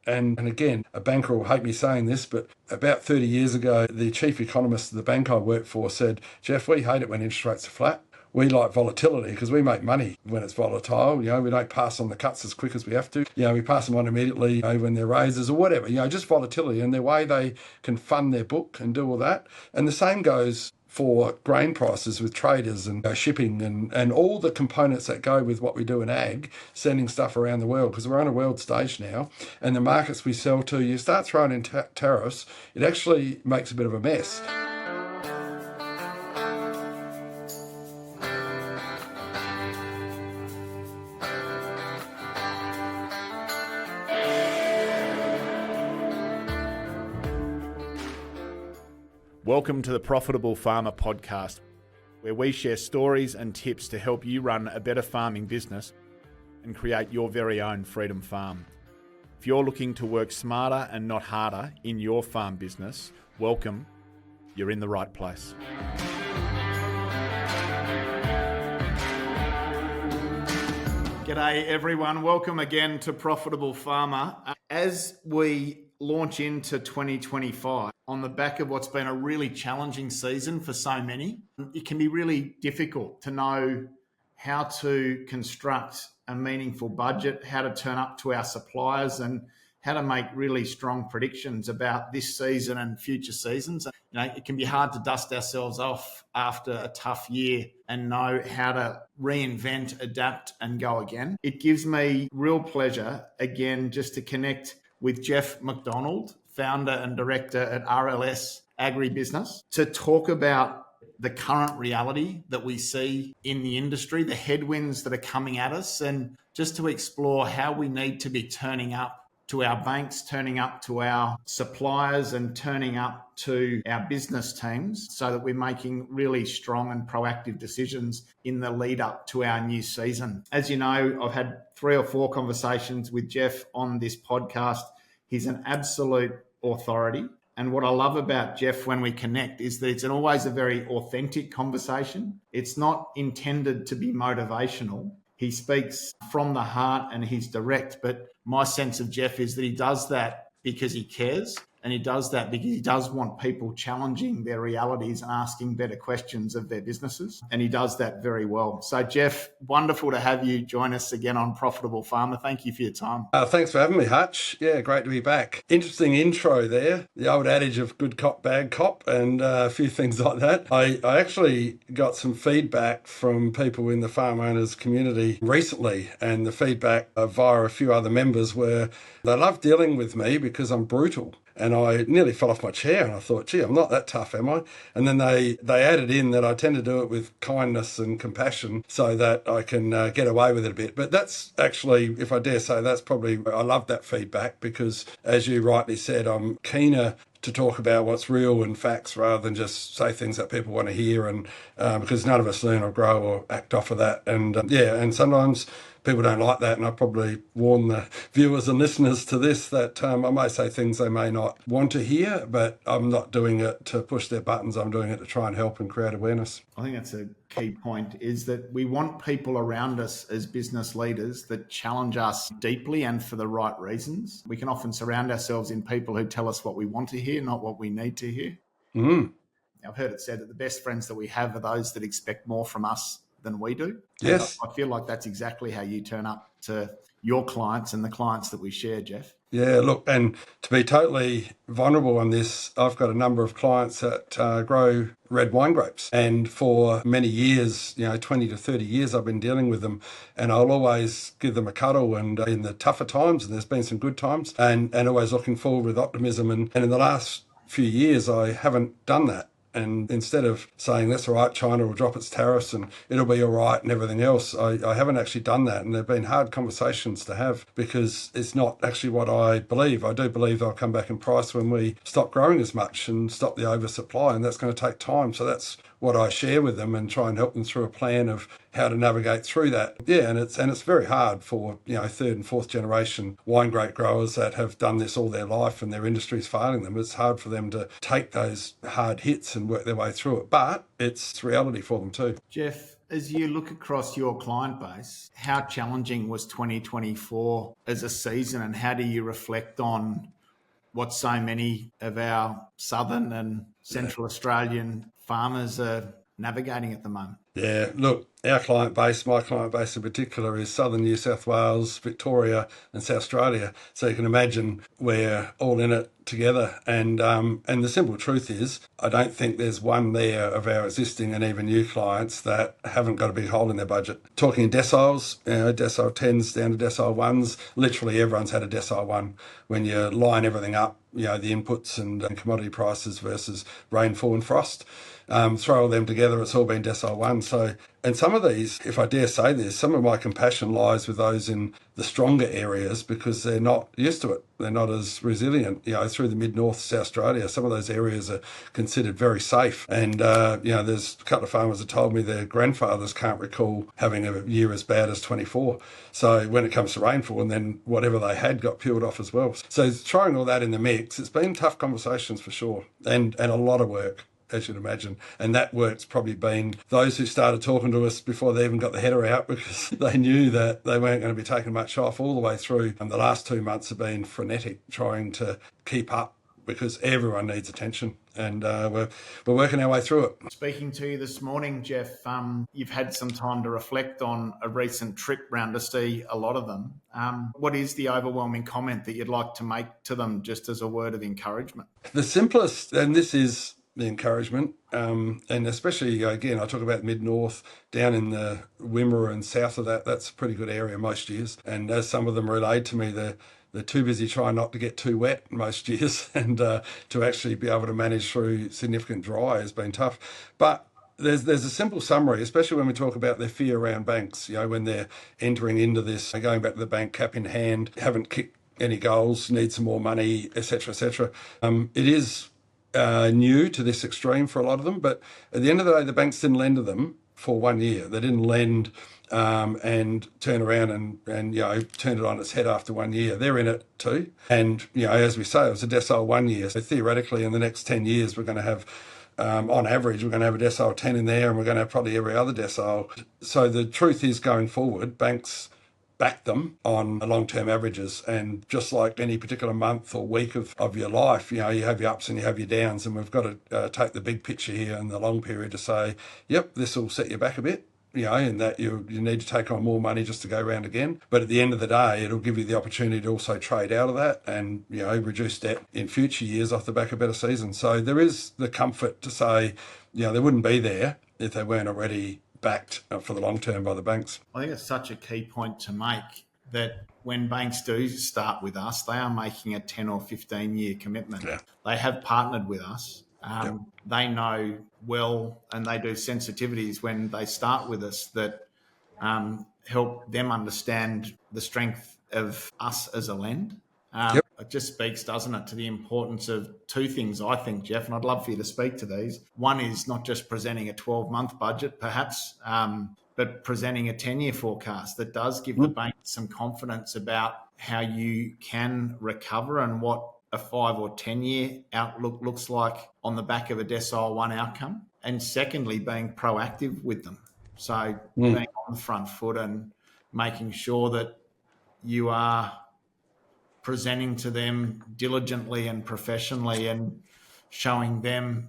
And again, a banker will hate me saying this, but about 30 years ago, the chief economist of the bank I worked for said, Jeff, we hate it when interest rates are flat. We like volatility because we make money when it's volatile. We don't pass on the cuts as quick as we have to. We pass them on immediately when they're raises or whatever. Just volatility and the way they can fund their book and do all that. And the same goes for grain prices with traders and shipping and all the components that go with what we do in ag, sending stuff around the world, because we're on a world stage now. And the markets we sell to, you start throwing in tariffs, it actually makes a bit of a mess. Welcome to the Profitable Farmer podcast, where we share stories and tips to help you run a better farming business and create your very own freedom farm. If you're looking to work smarter and not harder in your farm business, welcome. You're in the right place. G'day everyone, welcome again to Profitable Farmer. As we launch into 2025, on the back of what's been a really challenging season for so many, it can be really difficult to know how to construct a meaningful budget, how to turn up to our suppliers, and how to make really strong predictions about this season and future seasons. It can be hard to dust ourselves off after a tough year and know how to reinvent, adapt, and go again. It gives me real pleasure, again, just to connect with Jeff McDonald, founder and director at RLS Agribusiness, to talk about the current reality that we see in the industry, the headwinds that are coming at us, and just to explore how we need to be turning up to our banks, turning up to our suppliers, and turning up to our business teams so that we're making really strong and proactive decisions in the lead up to our new season. As you know, I've had 3 or 4 conversations with Jeff on this podcast. He's an absolute authority. And what I love about Jeff when we connect is that it's always a very authentic conversation. It's not intended to be motivational. He speaks from the heart and he's direct, but my sense of Jeff is that he does that because he cares, and he does that because he does want people challenging their realities and asking better questions of their businesses, and he does that very well. So Jeff, wonderful to have you join us again on Profitable Farmer. Thank you for your time. Thanks for having me, Hutch. Yeah, great to be back. Interesting intro there, the old adage of good cop, bad cop, and a few things like that. I actually got some feedback from people in the farm owners community recently, and the feedback via a few other members were they love dealing with me because I'm brutal. And I nearly fell off my chair and I thought, gee, I'm not that tough, am I? And then they added in that I tend to do it with kindness and compassion so that I can get away with it a bit. But that's actually, if I dare say, that's probably, I love that feedback because, as you rightly said, I'm keener to talk about what's real and facts rather than just say things that people want to hear. And because none of us learn or grow or act off of that. And and sometimes people don't like that, and I probably warn the viewers and listeners to this that I may say things they may not want to hear, but I'm not doing it to push their buttons. I'm doing it to try and help and create awareness. I think that's a key point, is that we want people around us as business leaders that challenge us deeply and for the right reasons. We can often surround ourselves in people who tell us what we want to hear, not what we need to hear. I've heard it said that the best friends that we have are those that expect more from us than we do. Yes. I feel like that's exactly how you turn up to your clients and the clients that we share, Jeff. Yeah, look, and to be totally vulnerable on this, I've got a number of clients that grow red wine grapes. And for many years, 20 to 30 years, I've been dealing with them. And I'll always give them a cuddle and in the tougher times, and there's been some good times, and always looking forward with optimism. And in the last few years, I haven't done that. And instead of saying, that's all right, China will drop its tariffs and it'll be all right and everything else, I haven't actually done that. And they've been hard conversations to have because it's not actually what I believe. I do believe they'll come back in price when we stop growing as much and stop the oversupply, and that's going to take time. So that's what I share with them and try and help them through a plan of how to navigate through that. Yeah, and it's very hard for, third and fourth generation wine grape growers that have done this all their life and their industry's failing them. It's hard for them to take those hard hits and work their way through it, but it's reality for them too. Jeff, as you look across your client base, how challenging was 2024 as a season, and how do you reflect on what so many of our southern and central Australian farmers are navigating at the moment? Yeah, look, our client base, my client base in particular, is southern New South Wales, Victoria and South Australia. So you can imagine we're all in it together. And the simple truth is, I don't think there's one there of our existing and even new clients that haven't got a big hole in their budget. Talking deciles, decile 10s down to decile 1s, literally everyone's had a decile 1. When you line everything up, the inputs and commodity prices versus rainfall and frost, throw all them together, it's all been decile 1. So, and some of these, if I dare say this, some of my compassion lies with those in the stronger areas because they're not used to it. They're not as resilient, through the mid-north South Australia. Some of those areas are considered very safe. And, there's a couple of farmers that told me their grandfathers can't recall having a year as bad as 24. So when it comes to rainfall, and then whatever they had got peeled off as well. So throwing all that in the mix, it's been tough conversations for sure, and a lot of work, as you'd imagine. And that work's probably been those who started talking to us before they even got the header out, because they knew that they weren't going to be taking much off all the way through. And the last 2 months have been frenetic, trying to keep up because everyone needs attention. And we're working our way through it. Speaking to you this morning, Jeff, you've had some time to reflect on a recent trip round to see a lot of them. What is the overwhelming comment that you'd like to make to them, just as a word of encouragement? The simplest, and this is the encouragement, and especially, again, I talk about mid-north, down in the Wimmera and south of that, that's a pretty good area most years. And as some of them relayed to me, they're too busy trying not to get too wet most years, and to actually be able to manage through significant dry has been tough. But there's a simple summary, especially when we talk about their fear around banks, when they're entering into this, going back to the bank cap in hand, haven't kicked any goals, need some more money, etc., etc. It is new to this extreme for a lot of them, but at the end of the day, the banks didn't lend to them for 1 year. They didn't lend and turn around and turn it on its head after 1 year. They're in it too. And, as we say, it was a decile 1 year. So theoretically, in the next 10 years, we're going to have, on average, we're going to have a decile 10 in there, and we're going to have probably every other decile. So the truth is, going forward, banks back them on long-term averages. And just like any particular month or week of your life, you have your ups and you have your downs, and we've got to take the big picture here and the long period to say, yep, this will set you back a bit, and that you need to take on more money just to go round again. But at the end of the day, it'll give you the opportunity to also trade out of that and, reduce debt in future years off the back of better seasons. So there is the comfort to say, they wouldn't be there if they weren't already backed for the long term by the banks. I think it's such a key point to make, that when banks do start with us, they are making a 10 or 15 year commitment. Yeah. They have partnered with us. Yep. They know well, and they do sensitivities when they start with us that help them understand the strength of us as a lend. It just speaks, doesn't it, to the importance of two things, I think, Jeff, and I'd love for you to speak to these. One is not just presenting a 12-month budget, perhaps, but presenting a 10-year forecast that does give the bank some confidence about how you can recover and what a 5 or 10-year outlook looks like on the back of a decile 1 outcome. And secondly, being proactive with them. So being on the front foot and making sure that you are presenting to them diligently and professionally, and showing them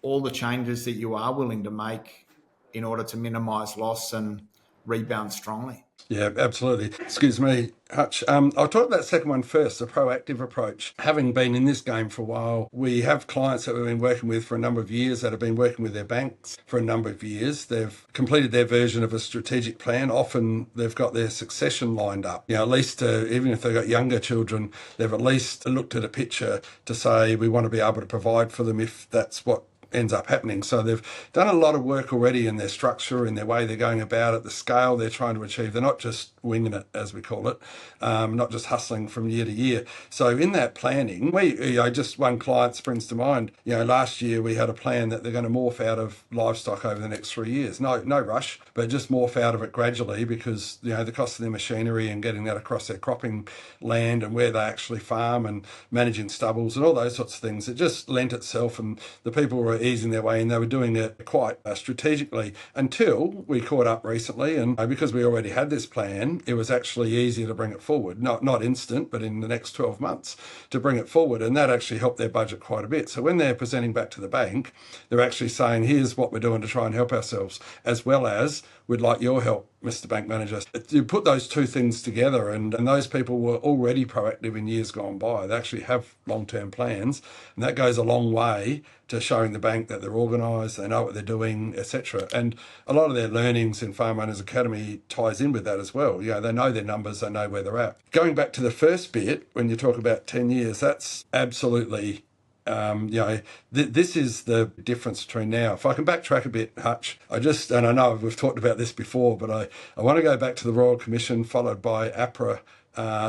all the changes that you are willing to make in order to minimise loss and rebound strongly. Yeah, absolutely. Excuse me, Hutch. I'll talk about that second one first, the proactive approach. Having been in this game for a while, we have clients that we've been working with for a number of years that have been working with their banks for a number of years. They've completed their version of a strategic plan. Often they've got their succession lined up. At least even if they've got younger children, they've at least looked at a picture to say we want to be able to provide for them if that's what ends up happening. So they've done a lot of work already in their structure, in their way they're going about it, the scale they're trying to achieve. They're not just winging it, as we call it, not just hustling from year to year. So in that planning, just one client springs to mind. Last year we had a plan that they're going to morph out of livestock over the next 3 years. No rush, but just morph out of it gradually, because the cost of their machinery and getting that across their cropping land and where they actually farm and managing stubbles and all those sorts of things, it just lent itself, and the people were easing their way, and they were doing it quite strategically until we caught up recently. And because we already had this plan, it was actually easier to bring it forward, not instant, but in the next 12 months to bring it forward. And that actually helped their budget quite a bit. So when they're presenting back to the bank, they're actually saying, here's what we're doing to try and help ourselves, as well as we'd like your help, Mr. Bank Manager. You put those two things together, and those people were already proactive in years gone by. They actually have long-term plans, and that goes a long way to showing the bank that they're organised, they know what they're doing, etc. And a lot of their learnings in Farm Owners Academy ties in with that as well. They know their numbers, they know where they're at. Going back to the first bit, when you talk about 10 years, that's absolutely... this is the difference between now. If I can backtrack a bit, Hutch, and I know we've talked about this before, but I want to go back to the Royal Commission, followed by APRA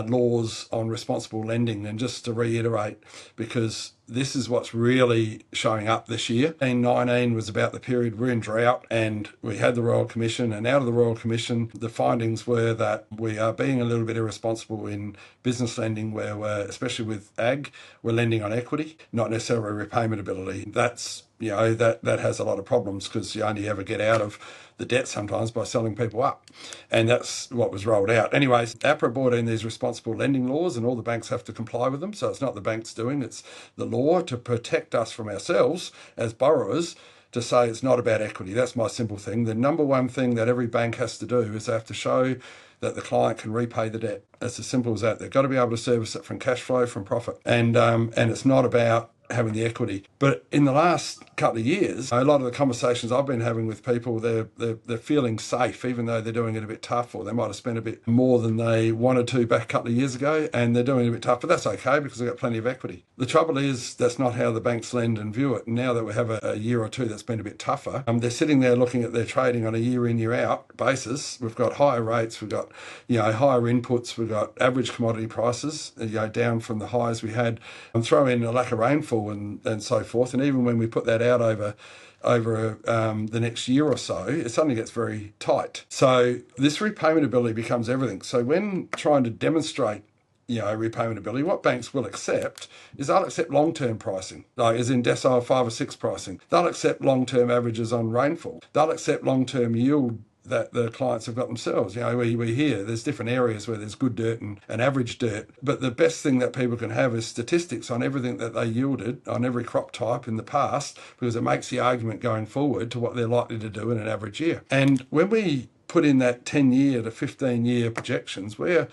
laws on responsible lending, and just to reiterate, because this is what's really showing up this year. 2019 was about the period we're in drought, and we had the Royal Commission, and out of the Royal Commission, the findings were that we are being a little bit irresponsible in business lending, where especially with ag, we're lending on equity, not necessarily repayment ability. That's that has a lot of problems, because you only ever get out of the debt sometimes by selling people up. And that's what was rolled out. Anyways, APRA brought in these responsible lending laws, and all the banks have to comply with them. So it's not the banks doing, it's the law to protect us from ourselves as borrowers, to say it's not about equity. That's my simple thing. The number one thing that every bank has to do is they have to show that the client can repay the debt. It's as simple as that. They've got to be able to service it from cash flow, from profit. And it's not about having the equity. But in the last couple of years, a lot of the conversations I've been having with people, they're feeling safe, even though they're doing it a bit tough, or they might have spent a bit more than they wanted to back a couple of years ago, and they're doing it a bit tough, but that's okay, because they've got plenty of equity. The trouble is, that's not how the banks lend and view it. And now that we have a year or two that's been a bit tougher, they're sitting there looking at their trading on a year in, year out basis. We've got higher rates, we've got higher inputs, we've got average commodity prices down from the highs we had, and throw in a lack of rainfall and so forth. And even when we put that out over the next year or so, it suddenly gets very tight. So this repayment ability becomes everything. So when trying to demonstrate repayment ability, what banks will accept is they'll accept long-term pricing, like as in decile 5 or 6 pricing. They'll accept long-term averages on rainfall. They'll accept long-term yield that the clients have got themselves. We hear there's different areas where there's good dirt and average dirt, but the best thing that people can have is statistics on everything that they yielded on every crop type in the past, because it makes the argument going forward to what they're likely to do in an average year. And when we put in that 10-year to 15-year projections, we're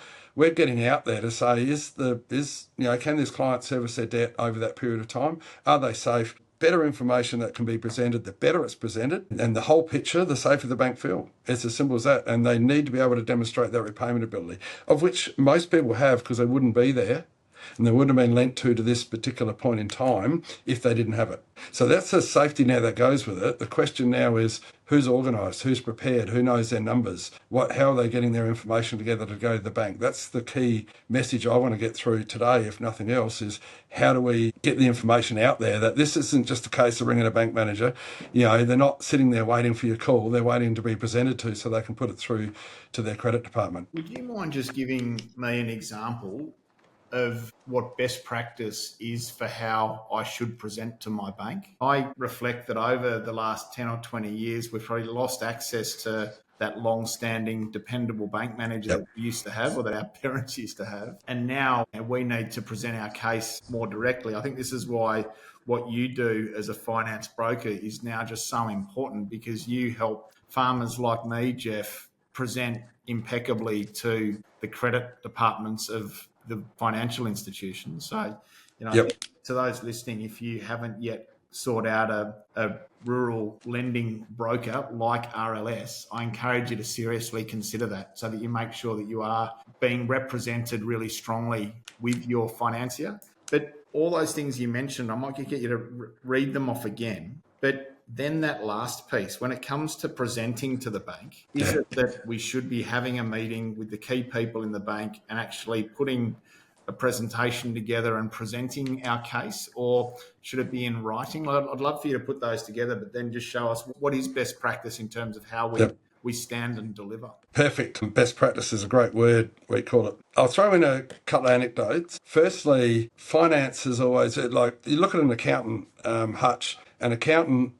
getting out there to say, can this client service their debt over that period of time? Are they safe? Better information that can be presented, the better it's presented, and the whole picture, the safer the bank feel. It's as simple as that. And they need to be able to demonstrate that repayment ability, of which most people have, because they wouldn't be there and they wouldn't have been lent to this particular point in time if they didn't have it. So that's the safety now that goes with it. The question now is, who's organised, who's prepared, who knows their numbers, how are they getting their information together to go to the bank? That's the key message I want to get through today, if nothing else, is how do we get the information out there that this isn't just a case of ringing a bank manager. They're not sitting there waiting for your call, they're waiting to be presented to so they can put it through to their credit department. Would you mind just giving me an example of what best practice is for how I should present to my bank? I reflect that over the last 10 or 20 years, we've probably lost access to that long-standing, dependable bank manager that we used to have, or that our parents used to have. And now we need to present our case more directly. I think this is why what you do as a finance broker is now just so important, because you help farmers like me, Jeff, present impeccably to the credit departments of the financial institutions. So, to those listening, if you haven't yet sought out a rural lending broker like RLS, I encourage you to seriously consider that, so that you make sure that you are being represented really strongly with your financier. But all those things you mentioned, I might get you to read them off again. But then that last piece, when it comes to presenting to the bank, is it that we should be having a meeting with the key people in the bank and actually putting a presentation together and presenting our case, or should it be in writing? I'd love for you to put those together, but then just show us what is best practice in terms of how we stand and deliver. Perfect. Best practice is a great word, we call it. I'll throw in a couple of anecdotes. Firstly, finance is always, like, you look at an accountant, Hutch, an accountant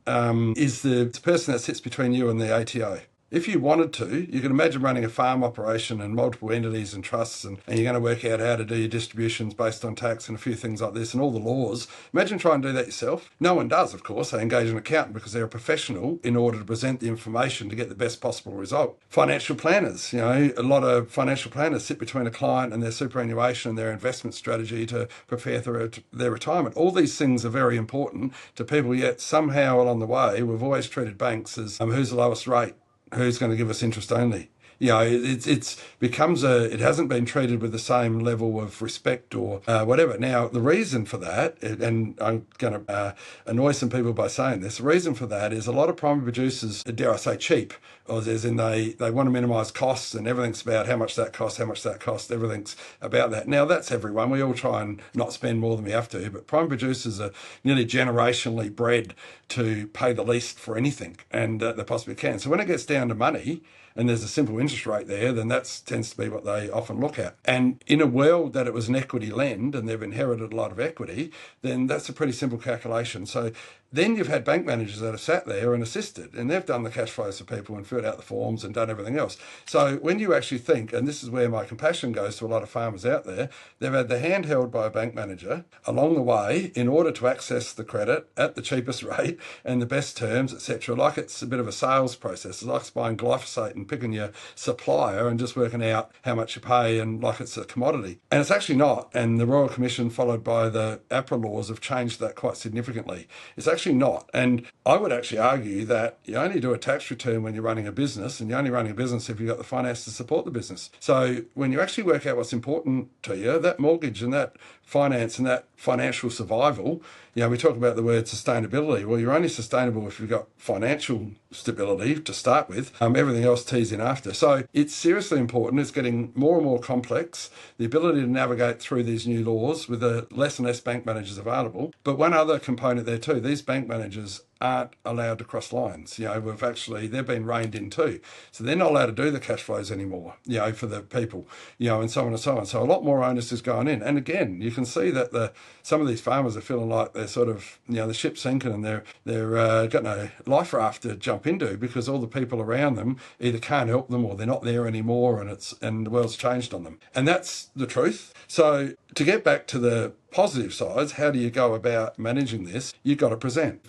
is the person that sits between you and the ATO. If you wanted to, you can imagine running a farm operation and multiple entities and trusts, and you're going to work out how to do your distributions based on tax and a few things like this and all the laws. Imagine trying to do that yourself. No one does, of course. They engage an accountant because they're a professional in order to present the information to get the best possible result. Financial planners, a lot of financial planners sit between a client and their superannuation and their investment strategy to prepare for their retirement. All these things are very important to people, yet somehow along the way, we've always treated banks as who's the lowest rate? Who's going to give us interest only? It hasn't been treated with the same level of respect or whatever. Now, the reason for that, and I'm going to annoy some people by saying this, the reason for that is a lot of primary producers, dare I say, cheap, as in they want to minimise costs, and everything's about how much that costs, everything's about that. Now, that's everyone. We all try and not spend more than we have to, but primary producers are nearly generationally bred to pay the least for anything, and they possibly can. So when it gets down to money, and there's a simple interest rate there, then that tends to be what they often look at. And in a world that it was an equity lend and they've inherited a lot of equity, then that's a pretty simple calculation. So then you've had bank managers that have sat there and assisted, and they've done the cash flows for people and filled out the forms and done everything else. So when you actually think, and this is where my compassion goes to a lot of farmers out there, they've had their hand held by a bank manager along the way in order to access the credit at the cheapest rate and the best terms, etc. Like it's a bit of a sales process. It's like buying glyphosate and picking your supplier and just working out how much you pay, and like it's a commodity. And it's actually not. And the Royal Commission, followed by the APRA laws, have changed that quite significantly. It's actually not. And I would actually argue that you only do a tax return when you're running a business, and you're only running a business if you've got the finance to support the business. So when you actually work out what's important to you, that mortgage and that finance and that financial survival, we talk about the word sustainability. Well, you're only sustainable if you've got financial stability to start with. Everything else tees in after. So it's seriously important. It's getting more and more complex. The ability to navigate through these new laws with less and less bank managers available. But one other component there too, these bank managers aren't allowed to cross lines. They've been reined in too. So they're not allowed to do the cash flows anymore, for the people, and so on and so on. So a lot more onus is going in. And again, you can see that some of these farmers are feeling like they're sort of, the ship's sinking and they're got no life raft to jump into because all the people around them either can't help them or they're not there anymore, and the world's changed on them. And that's the truth. So to get back to the positive sides, how do you go about managing this? You've got to present.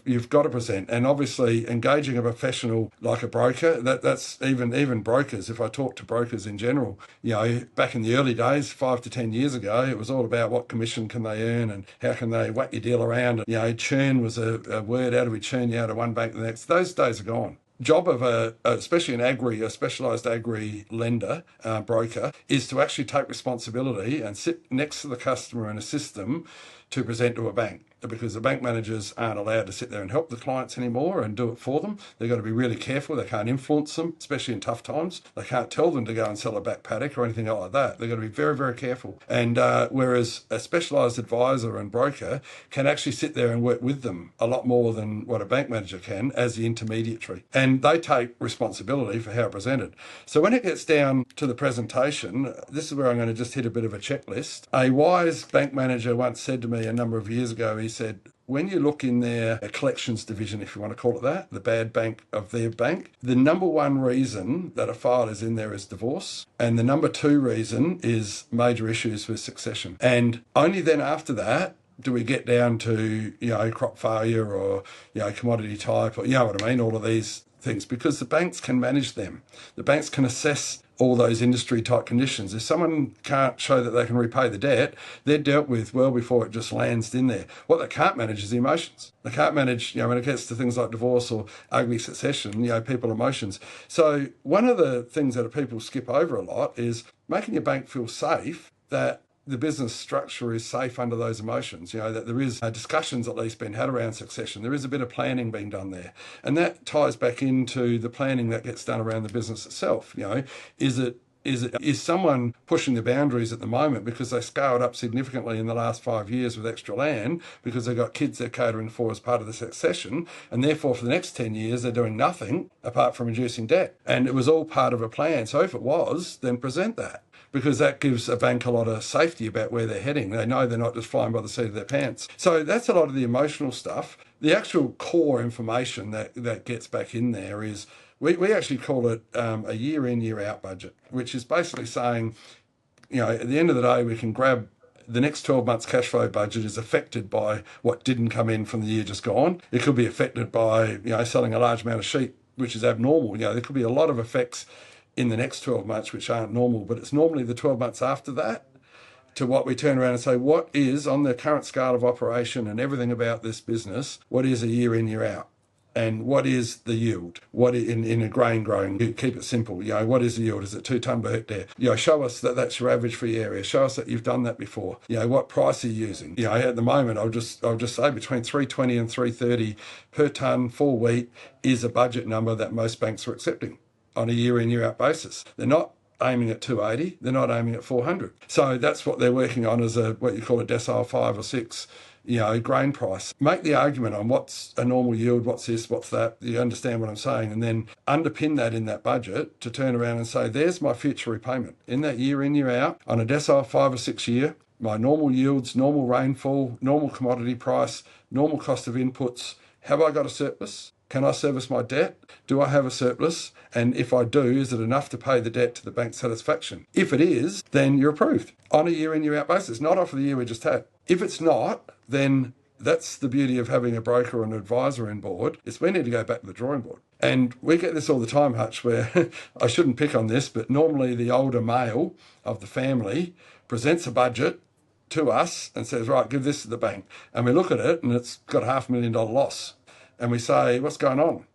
And obviously engaging a professional like a broker, that's even brokers. If I talk to brokers in general, back in the early days, 5 to 10 years ago, it was all about what commission can they earn and how can they whack your deal around. Churn was a word. How do we churn you out of one bank to the next? Those days are gone. Job of especially a specialised agri lender, broker, is to actually take responsibility and sit next to the customer and assist them to present to a bank, because the bank managers aren't allowed to sit there and help the clients anymore and do it for them. They've got to be really careful. They can't influence them, especially in tough times. They can't tell them to go and sell a back paddock or anything like that. They've got to be very, very careful. And whereas a specialised advisor and broker can actually sit there and work with them a lot more than what a bank manager can as the intermediary. And they take responsibility for how presented. So when it gets down to the presentation, this is where I'm going to just hit a bit of a checklist. A wise bank manager once said to me a number of years ago, he said, when you look in their collections division, if you want to call it that, the bad bank of their bank, the number one reason that a file is in there is divorce. And the number two reason is major issues with succession. And only then after that do we get down to, crop failure or, commodity type, or, what I mean, all of these things, because the banks can manage them. The banks can assess all those industry type conditions. If someone can't show that they can repay the debt, they're dealt with well before it just lands in there. What they can't manage is the emotions. They can't manage, when it gets to things like divorce or ugly succession, people emotions. So one of the things that people skip over a lot is making your bank feel safe that the business structure is safe under those emotions, that there is discussions at least being had around succession. There is a bit of planning being done there. And that ties back into the planning that gets done around the business itself. Is someone pushing the boundaries at the moment because they scaled up significantly in the last 5 years with extra land because they've got kids they're catering for as part of the succession, and therefore for the next 10 years they're doing nothing apart from reducing debt? And it was all part of a plan. So if it was, then present that, because that gives a bank a lot of safety about where they're heading. They know they're not just flying by the seat of their pants. So that's a lot of the emotional stuff. The actual core information that gets back in there is, we actually call it a year in, year out budget, which is basically saying, at the end of the day, we can grab the next 12 months cash flow budget is affected by what didn't come in from the year just gone. It could be affected by, selling a large amount of sheep, which is abnormal. There could be a lot of effects in the next 12 months, which aren't normal, but it's normally the 12 months after that to what we turn around and say, what is on the current scale of operation and everything about this business, what is a year in, year out? And what is the yield? What in a grain growing, you keep it simple. What is the yield? Is it 2 tonne per hectare? Show us that that's your average for your area. Show us that you've done that before. What price are you using? At the moment, I'll just say between 320 and 330 per tonne for wheat is a budget number that most banks are accepting on a year in, year out basis. They're not aiming at 280. They're not aiming at 400. So that's what they're working on as what you call a decile 5 or 6. Grain price. Make the argument on what's a normal yield, what's this, what's that. You understand what I'm saying? And then underpin that in that budget to turn around and say, there's my future repayment. In that year in, year out, on a decile 5 or 6 year, my normal yields, normal rainfall, normal commodity price, normal cost of inputs. Have I got a surplus? Can I service my debt? Do I have a surplus? And if I do, is it enough to pay the debt to the bank's satisfaction? If it is, then you're approved on a year in, year out basis, not off of the year we just had. If it's not, then that's the beauty of having a broker or an advisor on board, is we need to go back to the drawing board. And we get this all the time, Hutch, where I shouldn't pick on this, but normally the older male of the family presents a budget to us and says, right, give this to the bank. And we look at it and it's got a $500,000 loss. And we say, what's going on?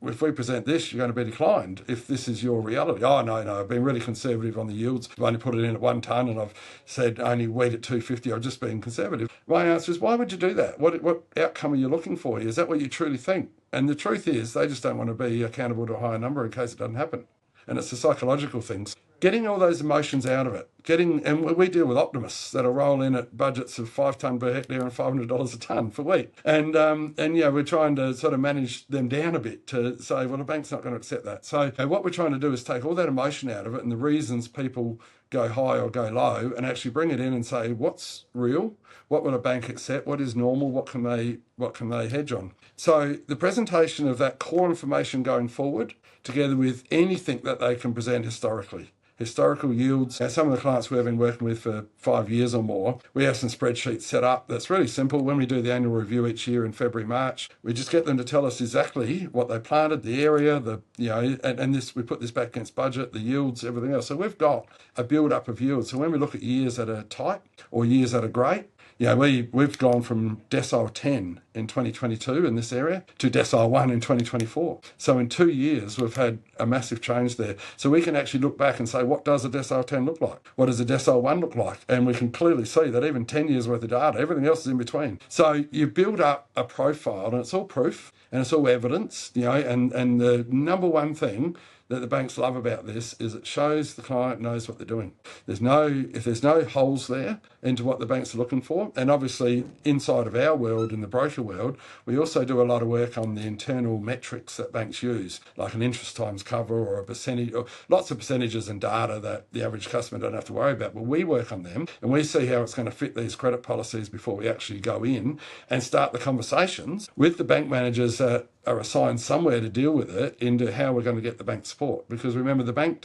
If we present this, you're going to be declined if this is your reality. Oh, no, I've been really conservative on the yields. I've only put it in at 1 tonne and I've said only wheat at 250. I've just been conservative. My answer is, why would you do that? What outcome are you looking for? Is that what you truly think? And the truth is, they just don't want to be accountable to a higher number in case it doesn't happen. And it's the psychological things. Getting all those emotions out of it. And we deal with optimists that'll roll in at budgets of 5 tonne per hectare and $500 a tonne for wheat. And we're trying to sort of manage them down a bit to say, well, the bank's not going to accept that. So what we're trying to do is take all that emotion out of it and the reasons people go high or go low and actually bring it in and say, what's real? What will a bank accept? What is normal? What can they hedge on? So the presentation of that core information going forward, together with anything that they can present historically. Historical yields. Now, some of the clients we've been working with for 5 years or more, we have some spreadsheets set up that's really simple. When we do the annual review each year in February, March, we just get them to tell us exactly what they planted, the area, and this, we put this back against budget, the yields, everything else. So we've got a build-up of yields. So when we look at years that are tight or years that are great, we've gone from decile 10 in 2022 in this area to decile 1 in 2024. So in 2 years, we've had a massive change there. So we can actually look back and say, what does a decile 10 look like? What does a decile 1 look like? And we can clearly see that even 10 years worth of data, everything else is in between. So you build up a profile, and it's all proof and it's all evidence, and the number one thing that the banks love about this is it shows the client knows what they're doing. If there's no holes there into what the banks are looking for, and obviously inside of our world, in the broker world, we also do a lot of work on the internal metrics that banks use, like an interest times cover or a percentage, or lots of percentages and data that the average customer don't have to worry about. But we work on them and we see how it's going to fit these credit policies before we actually go in and start the conversations with the bank managers that are assigned somewhere to deal with it into how we're going to get the bank support. Because remember, the bank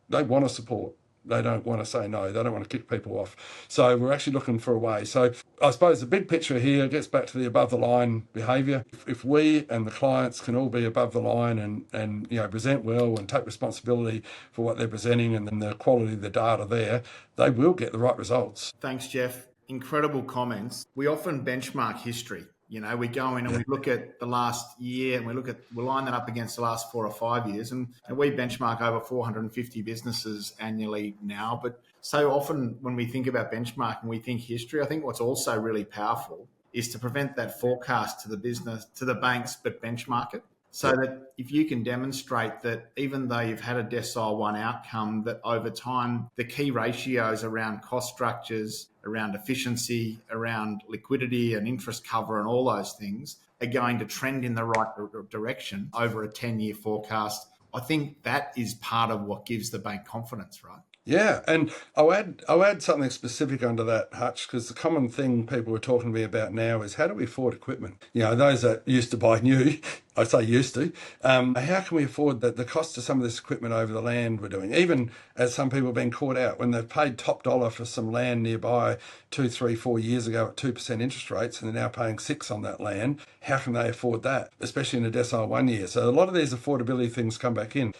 they want to support. They don't want to say no. They don't want to kick people off. So we're actually looking for a way. So I suppose the big picture here gets back to the above the line behaviour. If we and the clients can all be above the line and present well and take responsibility for what they're presenting and then the quality of the data there, they will get the right results. Thanks, Jeff. Incredible comments. We often benchmark history. We go in and we look at the last year and we line that up against the last 4 or 5 years, and we benchmark over 450 businesses annually now. But so often when we think about benchmarking, we think history. I think what's also really powerful is to prevent that forecast to the business, to the banks, but benchmark it. So that if you can demonstrate that even though you've had a decile 1 outcome, that over time, the key ratios around cost structures, around efficiency, around liquidity and interest cover and all those things are going to trend in the right direction over a 10-year forecast. I think that is part of what gives the bank confidence, right? Yeah, and I'll add something specific under that, Hutch, because the common thing people are talking to me about now is how do we afford equipment? Those that used to buy new, I say used to, how can we afford the cost of some of this equipment over the land we're doing? Even as some people have been caught out, when they've paid top dollar for some land nearby 2, 3, 4 years ago at 2% interest rates, and they're now paying 6 on that land, how can they afford that, especially in a decile 1 year? So a lot of these affordability things come back in.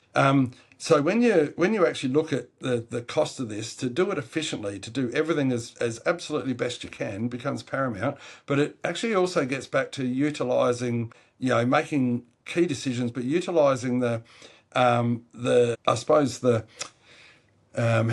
So when you actually look at the cost of this, to do it efficiently, to do everything as absolutely best you can becomes paramount. But it actually also gets back to utilising, making key decisions, but utilising how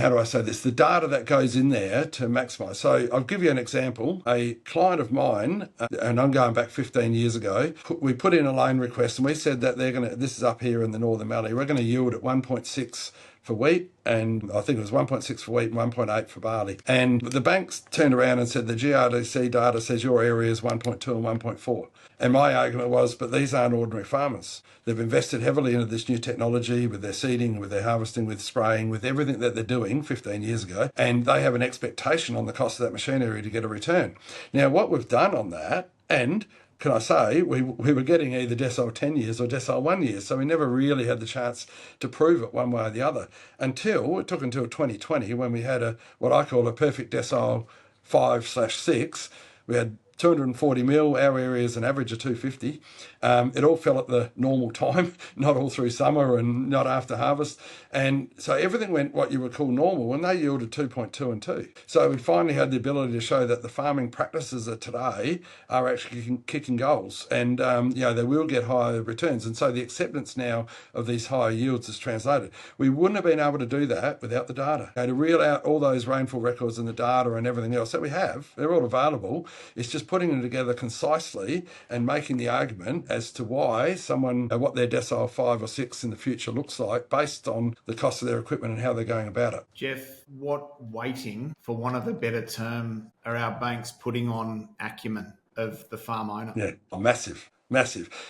do I say this? The data that goes in there to maximise. So I'll give you an example. A client of mine, and I'm going back 15 years ago, we put in a loan request and we said that this is up here in the Northern Valley, we're going to yield at 1.6 for wheat, and I think it was 1.6 for wheat and 1.8 for barley. And the banks turned around and said the GRDC data says your area is 1.2 and 1.4. And my argument was, but these aren't ordinary farmers. They've invested heavily into this new technology with their seeding, with their harvesting, with spraying, with everything that they're doing 15 years ago. And they have an expectation on the cost of that machinery to get a return. Now, what we've done on that, and can I say, we were getting either decile 10 years or decile 1 year, so we never really had the chance to prove it one way or the other. It took until 2020 when we had what I call a perfect decile 5/6. We had 240 mil, our area is an average of 250. It all fell at the normal time, not all through summer and not after harvest. And so everything went what you would call normal, and they yielded 2.2 and 2. So we finally had the ability to show that the farming practices of today are actually kicking goals, and they will get higher returns. And so the acceptance now of these higher yields is translated. We wouldn't have been able to do that without the data. To reel out all those rainfall records and the data and everything else that we have, they're all available. It's just putting them together concisely and making the argument as to why what their decile 5 or 6 in the future looks like based on the cost of their equipment and how they're going about it. Jeff, what weighting, for want of a better term, are our banks putting on acumen of the farm owner? Yeah, massive.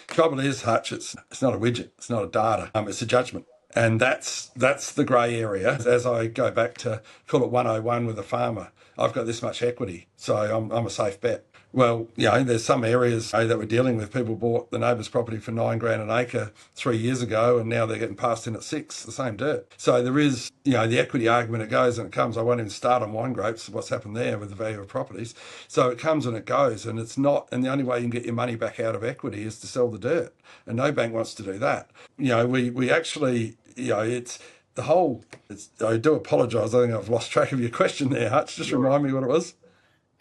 Trouble is, Hutch, it's not a widget, it's not a data, it's a judgment. And that's the grey area. As I go back to call it 101 with a farmer, I've got this much equity, so I'm a safe bet. Well, there's some areas that we're dealing with. People bought the neighbour's property for $9,000 an acre 3 years ago, and now they're getting passed in at 6, the same dirt. So there is, the equity argument, it goes and it comes. I won't even start on wine grapes, what's happened there with the value of properties. So it comes and it goes, and it's not, and the only way you can get your money back out of equity is to sell the dirt. And no bank wants to do that. We actually, it's the whole, I do apologise. I think I've lost track of your question there, Hutch. Just remind me what it was.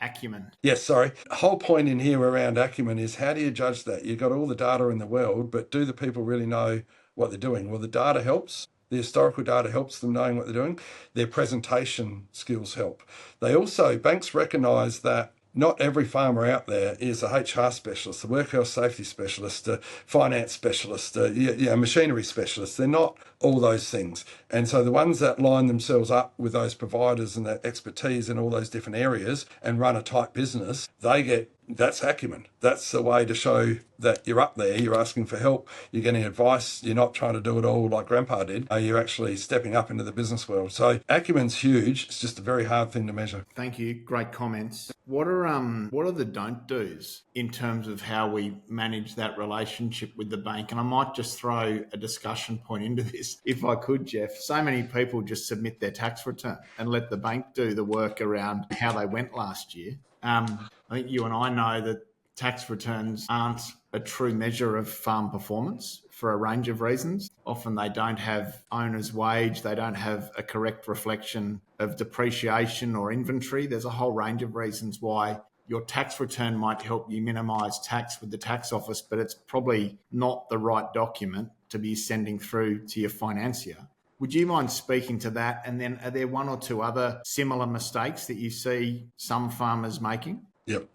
Acumen. Yes, sorry. The whole point in here around acumen is how do you judge that? You've got all the data in the world, but do the people really know what they're doing? Well, the data helps. The historical data helps them knowing what they're doing. Their presentation skills help. Banks recognise that not every farmer out there is a HR specialist, a work health safety specialist, a finance specialist, a machinery specialist. They're not all those things. And so the ones that line themselves up with those providers and that expertise in all those different areas and run a tight business, that's acumen. That's the way to show that you're up there, you're asking for help, you're getting advice, you're not trying to do it all like Grandpa did. You're actually stepping up into the business world. So acumen's huge. It's just a very hard thing to measure. Thank you. Great comments. What are the don't do's in terms of how we manage that relationship with the bank? And I might just throw a discussion point into this, if I could, Jeff. So many people just submit their tax return and let the bank do the work around how they went last year. I think you and I know that tax returns aren't a true measure of farm performance for a range of reasons. Often they don't have owner's wage, they don't have a correct reflection of depreciation or inventory. There's a whole range of reasons why your tax return might help you minimise tax with the tax office, but it's probably not the right document to be sending through to your financier. Would you mind speaking to that? And then are there one or two other similar mistakes that you see some farmers making? Yep.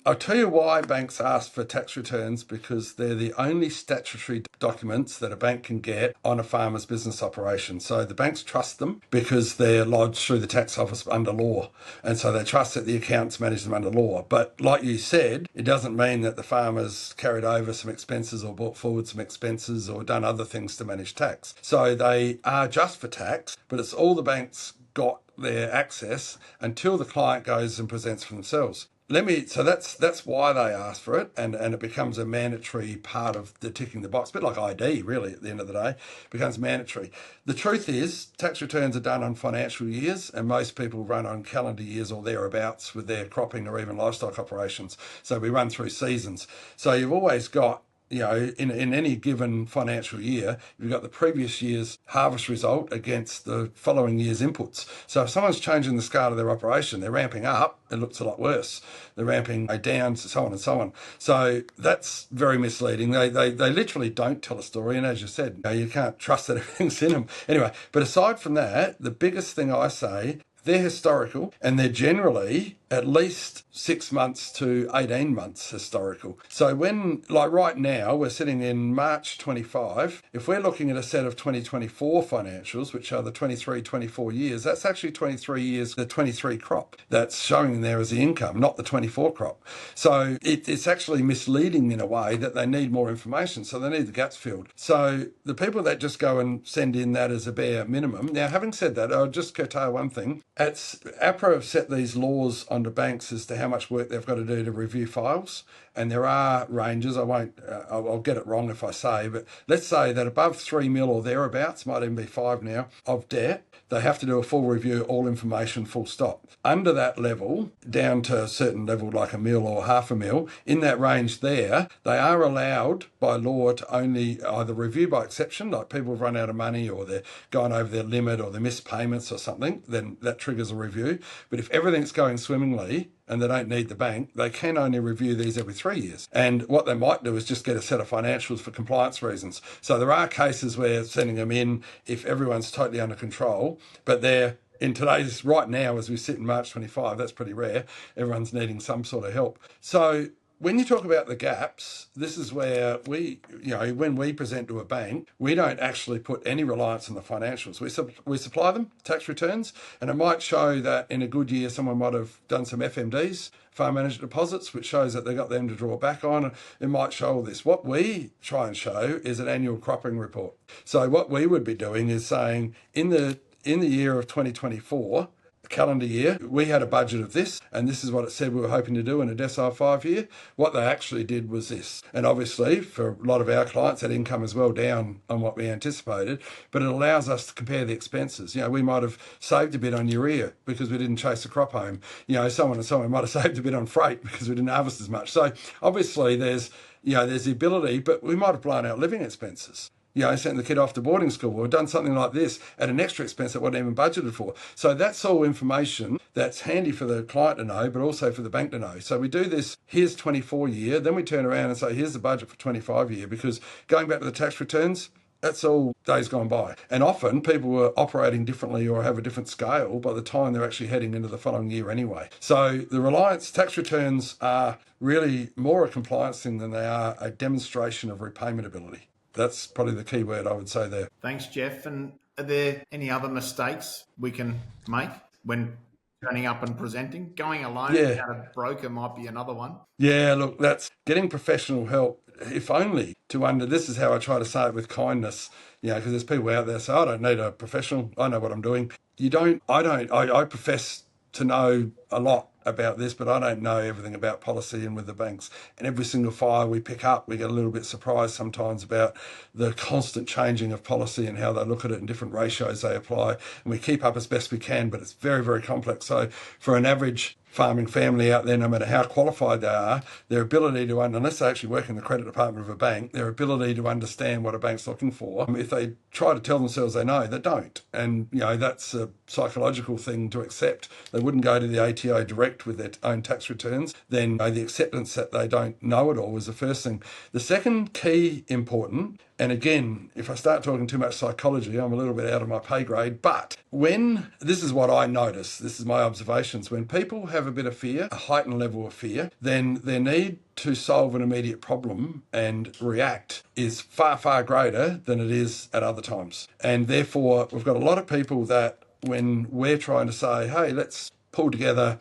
I'll tell you why banks ask for tax returns, because they're the only statutory documents that a bank can get on a farmer's business operation. So the banks trust them because they're lodged through the tax office under law. And so they trust that the accountants manage them under law. But like you said, it doesn't mean that the farmers carried over some expenses or brought forward some expenses or done other things to manage tax. So they are just for tax, but it's all the banks got their access until the client goes and presents for themselves. So that's why they ask for it, and it becomes a mandatory part of the ticking the box, a bit like ID, really, at the end of the day. It becomes mandatory. The truth is, tax returns are done on financial years, and most people run on calendar years or thereabouts with their cropping or even livestock operations. So we run through seasons. So you've always got, in any given financial year, you've got the previous year's harvest result against the following year's inputs. So if someone's changing the scale of their operation, they're ramping up, it looks a lot worse. They're ramping down, so on and so on. So that's very misleading. They literally don't tell a story. And as you said, you can't trust that everything's in them. Anyway, but aside from that, the biggest thing I say, they're historical, and they're generally at least 6 months to 18 months historical. So when, like right now, we're sitting in March 25, if we're looking at a set of 2024 financials, which are the 23-24 years, that's actually 23 years, the 23 crop that's showing there as the income, not the 24 crop. So it's actually misleading in a way that they need more information, so they need the gaps filled. So the people that just go and send in that as a bare minimum. Now, having said that, I'll just curtail one thing. APRA have set these laws onto banks as to how much work they've got to do to review files, and there are ranges. I'll get it wrong if I say, but let's say that above 3 mil or thereabouts, might even be 5 now, of debt, they have to do a full review, all information, full stop. Under that level, down to a certain level like a mil or half a mil, in that range there, they are allowed by law to only either review by exception, like people have run out of money or they're going over their limit or they missed payments or something, then that triggers a review. But if everything's going swimmingly and they don't need the bank, they can only review these every 3 years. And what they might do is just get a set of financials for compliance reasons. So there are cases where sending them in if everyone's totally under control, but they're in today's, right now, as we sit in March 25, that's pretty rare. Everyone's needing some sort of help. So when you talk about the gaps, this is where when we present to a bank, we don't actually put any reliance on the financials. We supply them tax returns, and it might show that in a good year, someone might have done some FMDs, farm managed deposits, which shows that they got them to draw back on. It might show all this. What we try and show is an annual cropping report. So what we would be doing is saying in the year of 2024, calendar year, we had a budget of this, and this is what it said we were hoping to do in a decile 5 year. What they actually did was this. And obviously, for a lot of our clients, that income is well down on what we anticipated, but it allows us to compare the expenses. We might have saved a bit on urea because we didn't chase the crop home. Someone might have saved a bit on freight because we didn't harvest as much. So obviously there's the ability, but we might have blown out living expenses. Sent the kid off to boarding school or done something like this at an extra expense that wasn't even budgeted for. So that's all information that's handy for the client to know, but also for the bank to know. So we do this, here's 24 year, then we turn around and say, here's the budget for 25 year, because going back to the tax returns, that's all days gone by. And often people were operating differently or have a different scale by the time they're actually heading into the following year anyway. So the reliance tax returns are really more a compliance thing than they are a demonstration of repayment ability. That's probably the key word I would say there. Thanks, Jeff. And are there any other mistakes we can make when turning up and presenting? Going alone without a broker might be another one. Yeah, look, that's getting professional help, if only this is how I try to say it with kindness, because there's people out there say, I don't need a professional, I know what I'm doing. I profess to know a lot about this, but I don't know everything about policy and with the banks. And every single file we pick up, we get a little bit surprised sometimes about the constant changing of policy and how they look at it and different ratios they apply. And we keep up as best we can, but it's very, very complex. So for an average farming family out there, no matter how qualified they are, their ability to, unless they actually work in the credit department of a bank, their ability to understand what a bank's looking for, if they try to tell themselves they know, they don't. And, that's a psychological thing to accept. They wouldn't go to the ATO direct with their own tax returns. Then the acceptance that they don't know it all was the first thing. The second key important, and again, if I start talking too much psychology, I'm a little bit out of my pay grade, but this is what I notice, this is my observations, when people have a bit of fear, a heightened level of fear, then their need to solve an immediate problem and react is far, far greater than it is at other times. And therefore, we've got a lot of people that when we're trying to say, hey, let's pull together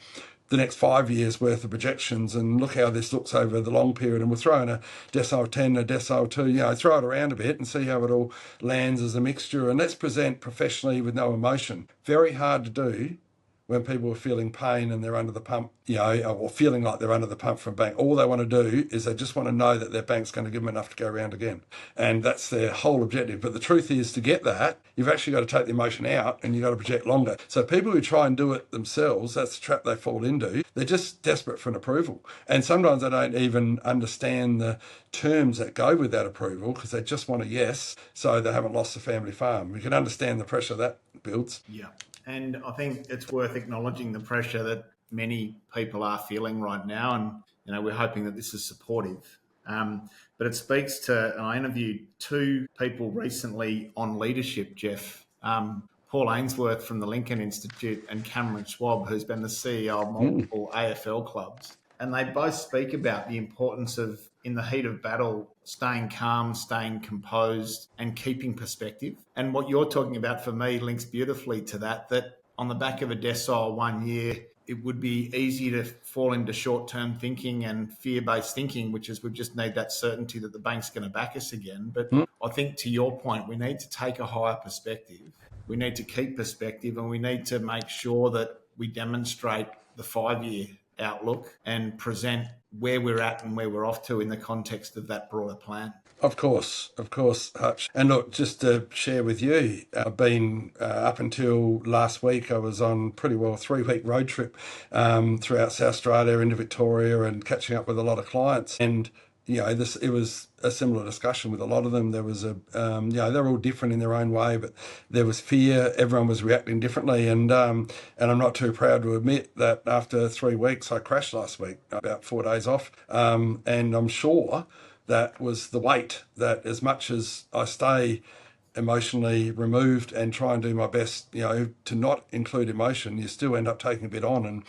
the next 5 years worth of projections and look how this looks over the long period, and we'll throw in a decile 10, a decile 2, throw it around a bit and see how it all lands as a mixture, and let's present professionally with no emotion. Very hard to do when people are feeling pain and they're under the pump, or feeling like they're under the pump from a bank. All they want to do is they just want to know that their bank's going to give them enough to go around again. And that's their whole objective. But the truth is, to get that, you've actually got to take the emotion out and you've got to project longer. So people who try and do it themselves, that's the trap they fall into. They're just desperate for an approval. And sometimes they don't even understand the terms that go with that approval because they just want a yes, so they haven't lost the family farm. You can understand the pressure that builds. Yeah. And I think it's worth acknowledging the pressure that many people are feeling right now. And, we're hoping that this is supportive. But it speaks to, and I interviewed two people recently on leadership, Jeff. Paul Ainsworth from the Lincoln Institute and Cameron Schwab, who's been the CEO of multiple AFL clubs. And they both speak about the importance of, in the heat of battle, staying calm, staying composed, and keeping perspective. And what you're talking about for me links beautifully to that on the back of a decile 1 year, it would be easy to fall into short-term thinking and fear-based thinking, which is we just need that certainty that the bank's going to back us again. But I think to your point, we need to take a higher perspective. We need to keep perspective, and we need to make sure that we demonstrate the 5-year outlook and present where we're at and where we're off to in the context of that broader plan. Of course, Hutch. And look, just to share with you, I've been, up until last week, I was on pretty well a 3-week road trip throughout South Australia into Victoria and catching up with a lot of clients. And it was a similar discussion with a lot of them. There was they're all different in their own way, but there was fear. Everyone was reacting differently, and I'm not too proud to admit that after 3 weeks, I crashed last week, about 4 days off, and I'm sure that was the weight that, as much as I stay emotionally removed and try and do my best, to not include emotion, you still end up taking a bit on. And,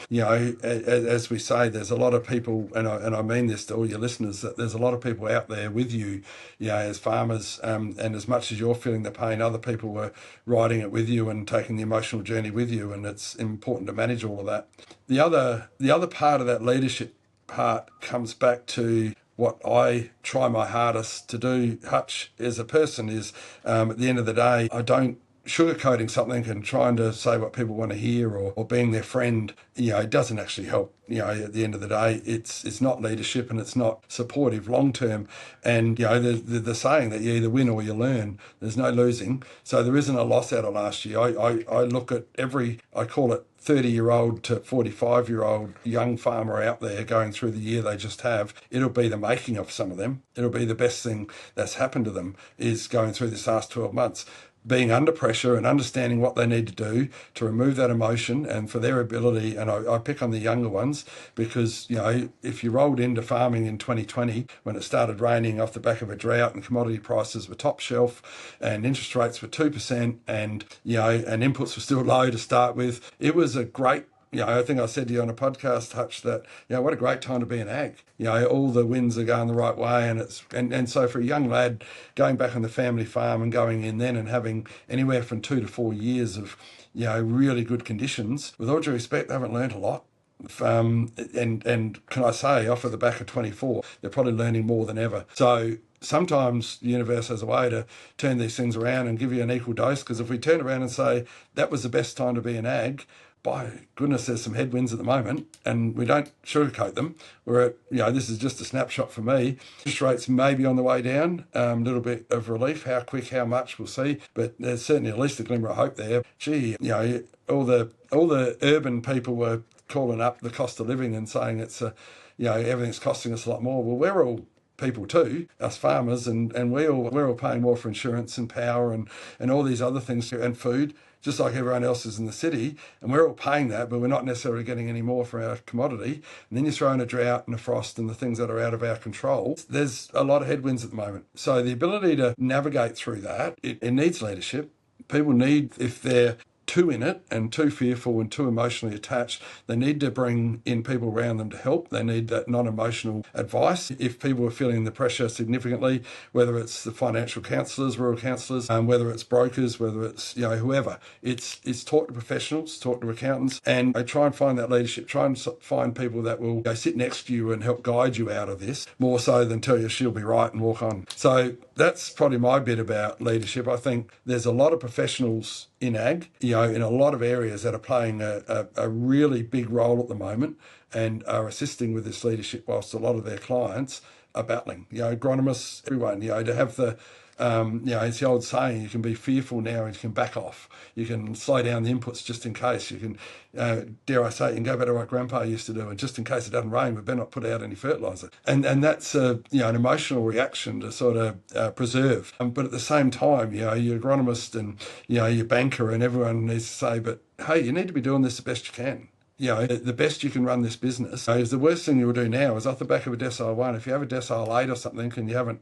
as we say, there's a lot of people, and I mean this to all your listeners, that there's a lot of people out there with you, as farmers, and as much as you're feeling the pain, other people were riding it with you and taking the emotional journey with you, and it's important to manage all of that. The other part of that leadership part comes back to what I try my hardest to do, Hutch, as a person is, at the end of the day, I don't sugarcoating something and trying to say what people want to hear or being their friend, it doesn't actually help. At the end of the day, it's not leadership and it's not supportive long term. And, the saying that you either win or you learn, there's no losing. So there isn't a loss out of last year. I look at I call it 30-year-old to 45-year-old young farmer out there going through the year they just have. It'll be the making of some of them. It'll be the best thing that's happened to them is going through this last 12 months. Being under pressure and understanding what they need to do to remove that emotion and for their ability, and I pick on the younger ones because, if you rolled into farming in 2020 when it started raining off the back of a drought and commodity prices were top shelf and interest rates were 2% and inputs were still low to start with, it was a great, I think I said to you on a podcast, Hutch, that, what a great time to be an ag. All the winds are going the right way. And so for a young lad going back on the family farm and going in then and having anywhere from 2 to 4 years of, really good conditions, with all due respect, they haven't learned a lot. And can I say, off of the back of 24, they're probably learning more than ever. So sometimes the universe has a way to turn these things around and give you an equal dose, because if we turn around and say that was the best time to be an ag, by goodness, there's some headwinds at the moment, and we don't sugarcoat them. We're at, this is just a snapshot for me. Interest rates may be on the way down, a little bit of relief. How quick, how much, we'll see. But there's certainly at least a glimmer of hope there. Gee, all the urban people were calling up the cost of living and saying everything's costing us a lot more. Well, we're all people too, us farmers, and we're all paying more for insurance and power and all these other things and food, just like everyone else is in the city, and we're all paying that, but we're not necessarily getting any more for our commodity. And then you throw in a drought and a frost and the things that are out of our control. There's a lot of headwinds at the moment. So the ability to navigate through that, it needs leadership. People need, if they're too in it and too fearful and too emotionally attached, they need to bring in people around them to help. They need that non-emotional advice. If people are feeling the pressure significantly, whether it's the financial counsellors, rural counsellors, whether it's brokers, whether it's whoever, it's talk to professionals, talk to accountants, and try and find that leadership. Try and find people that will sit next to you and help guide you out of this, more so than tell you she'll be right and walk on. So that's probably my bit about leadership. I think there's a lot of professionals in ag, in a lot of areas that are playing a really big role at the moment and are assisting with this leadership, whilst a lot of their clients are battling. Agronomists, everyone, to have the, it's the old saying, you can be fearful now and you can back off. You can slow down the inputs just in case. You can, dare I say, you can go back to what Grandpa used to do, and just in case it doesn't rain, we better not put out any fertiliser. And that's an emotional reaction to sort of preserve. But at the same time, your agronomist and your banker and everyone needs to say, but hey, you need to be doing this the best you can. The best you can run this business. Is the worst thing you'll do now is off the back of a decile 1. If you have a decile 8 or something and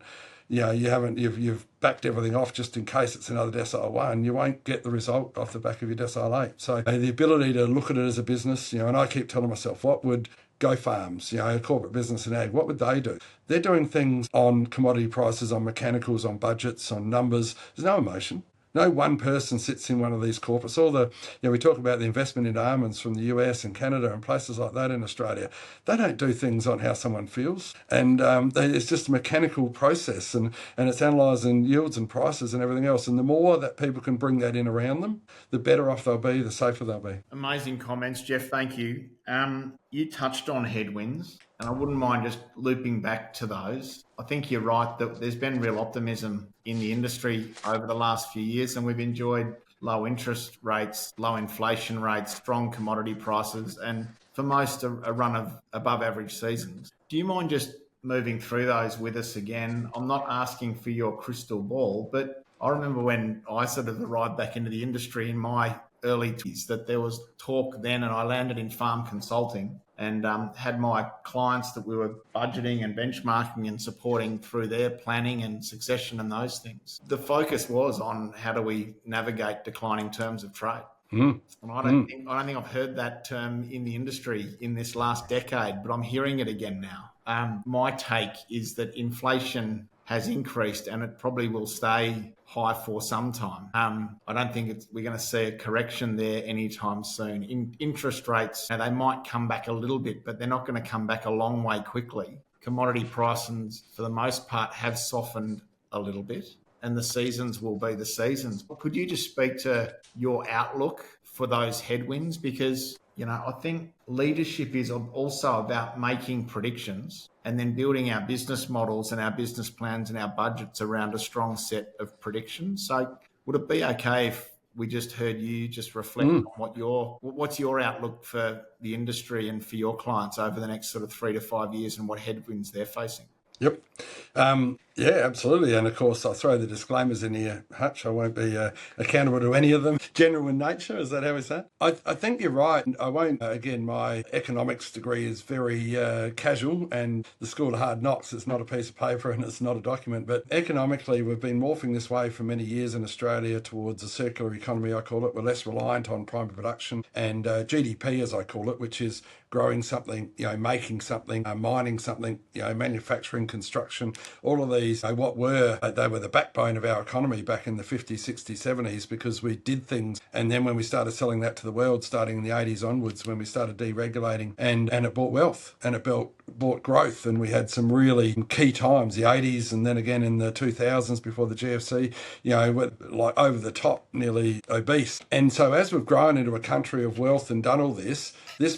you've backed everything off just in case it's another decile 1, you won't get the result off the back of your decile 8. So the ability to look at it as a business, and I keep telling myself, what would Go Farms, a corporate business in ag, what would they do? They're doing things on commodity prices, on mechanicals, on budgets, on numbers. There's no emotion. No one person sits in one of these corporates. All the, we talk about the investment in almonds from the US and Canada and places like that in Australia. They don't do things on how someone feels. And it's just a mechanical process, and it's analysing yields and prices and everything else. And the more that people can bring that in around them, the better off they'll be, the safer they'll be. Amazing comments, Jeff. Thank you. You touched on headwinds, and I wouldn't mind just looping back to those. I think you're right that there's been real optimism in the industry over the last few years, and we've enjoyed low interest rates, low inflation rates, strong commodity prices, and for most a run of above average seasons. Do you mind just moving through those with us again? I'm not asking for your crystal ball, but I remember when I sort of arrived back into the industry in my early 20s that there was talk then, and I landed in farm consulting and had my clients that we were budgeting and benchmarking and supporting through their planning and succession and those things. The focus was on how do we navigate declining terms of trade. And I don't think I've heard that term in the industry in this last decade, but I'm hearing it again now. My take is that inflation has increased and it probably will stay high for some time. I don't think we're going to see a correction there anytime soon. Interest rates, they might come back a little bit, but they're not going to come back a long way quickly. Commodity prices, for the most part, have softened a little bit, and the seasons will be the seasons. Could you just speak to your outlook for those headwinds? Because, I think leadership is also about making predictions and then building our business models and our business plans and our budgets around a strong set of predictions. So would it be okay if we just heard you just reflect on what's your outlook for the industry and for your clients over the next sort of 3 to 5 years and what headwinds they're facing? Yep. Yeah, absolutely. And of course, I'll throw the disclaimers in here, Hutch. I won't be accountable to any of them. General in nature, is that how we say it? I think you're right. I won't, again, my economics degree is very casual, and the School of Hard Knocks, it's not a piece of paper and it's not a document. But economically, we've been morphing this way for many years in Australia towards a circular economy, I call it. We're less reliant on primary production and GDP, as I call it, which is growing something, making something, mining something, manufacturing, construction, all of these, they were the backbone of our economy back in the 50s, 60s, 70s, because we did things. And then when we started selling that to the world, starting in the 80s onwards, when we started deregulating, and it brought wealth and it brought growth. And we had some really key times, the 80s, and then again in the 2000s before the GFC, like over the top, nearly obese. And so as we've grown into a country of wealth and done all this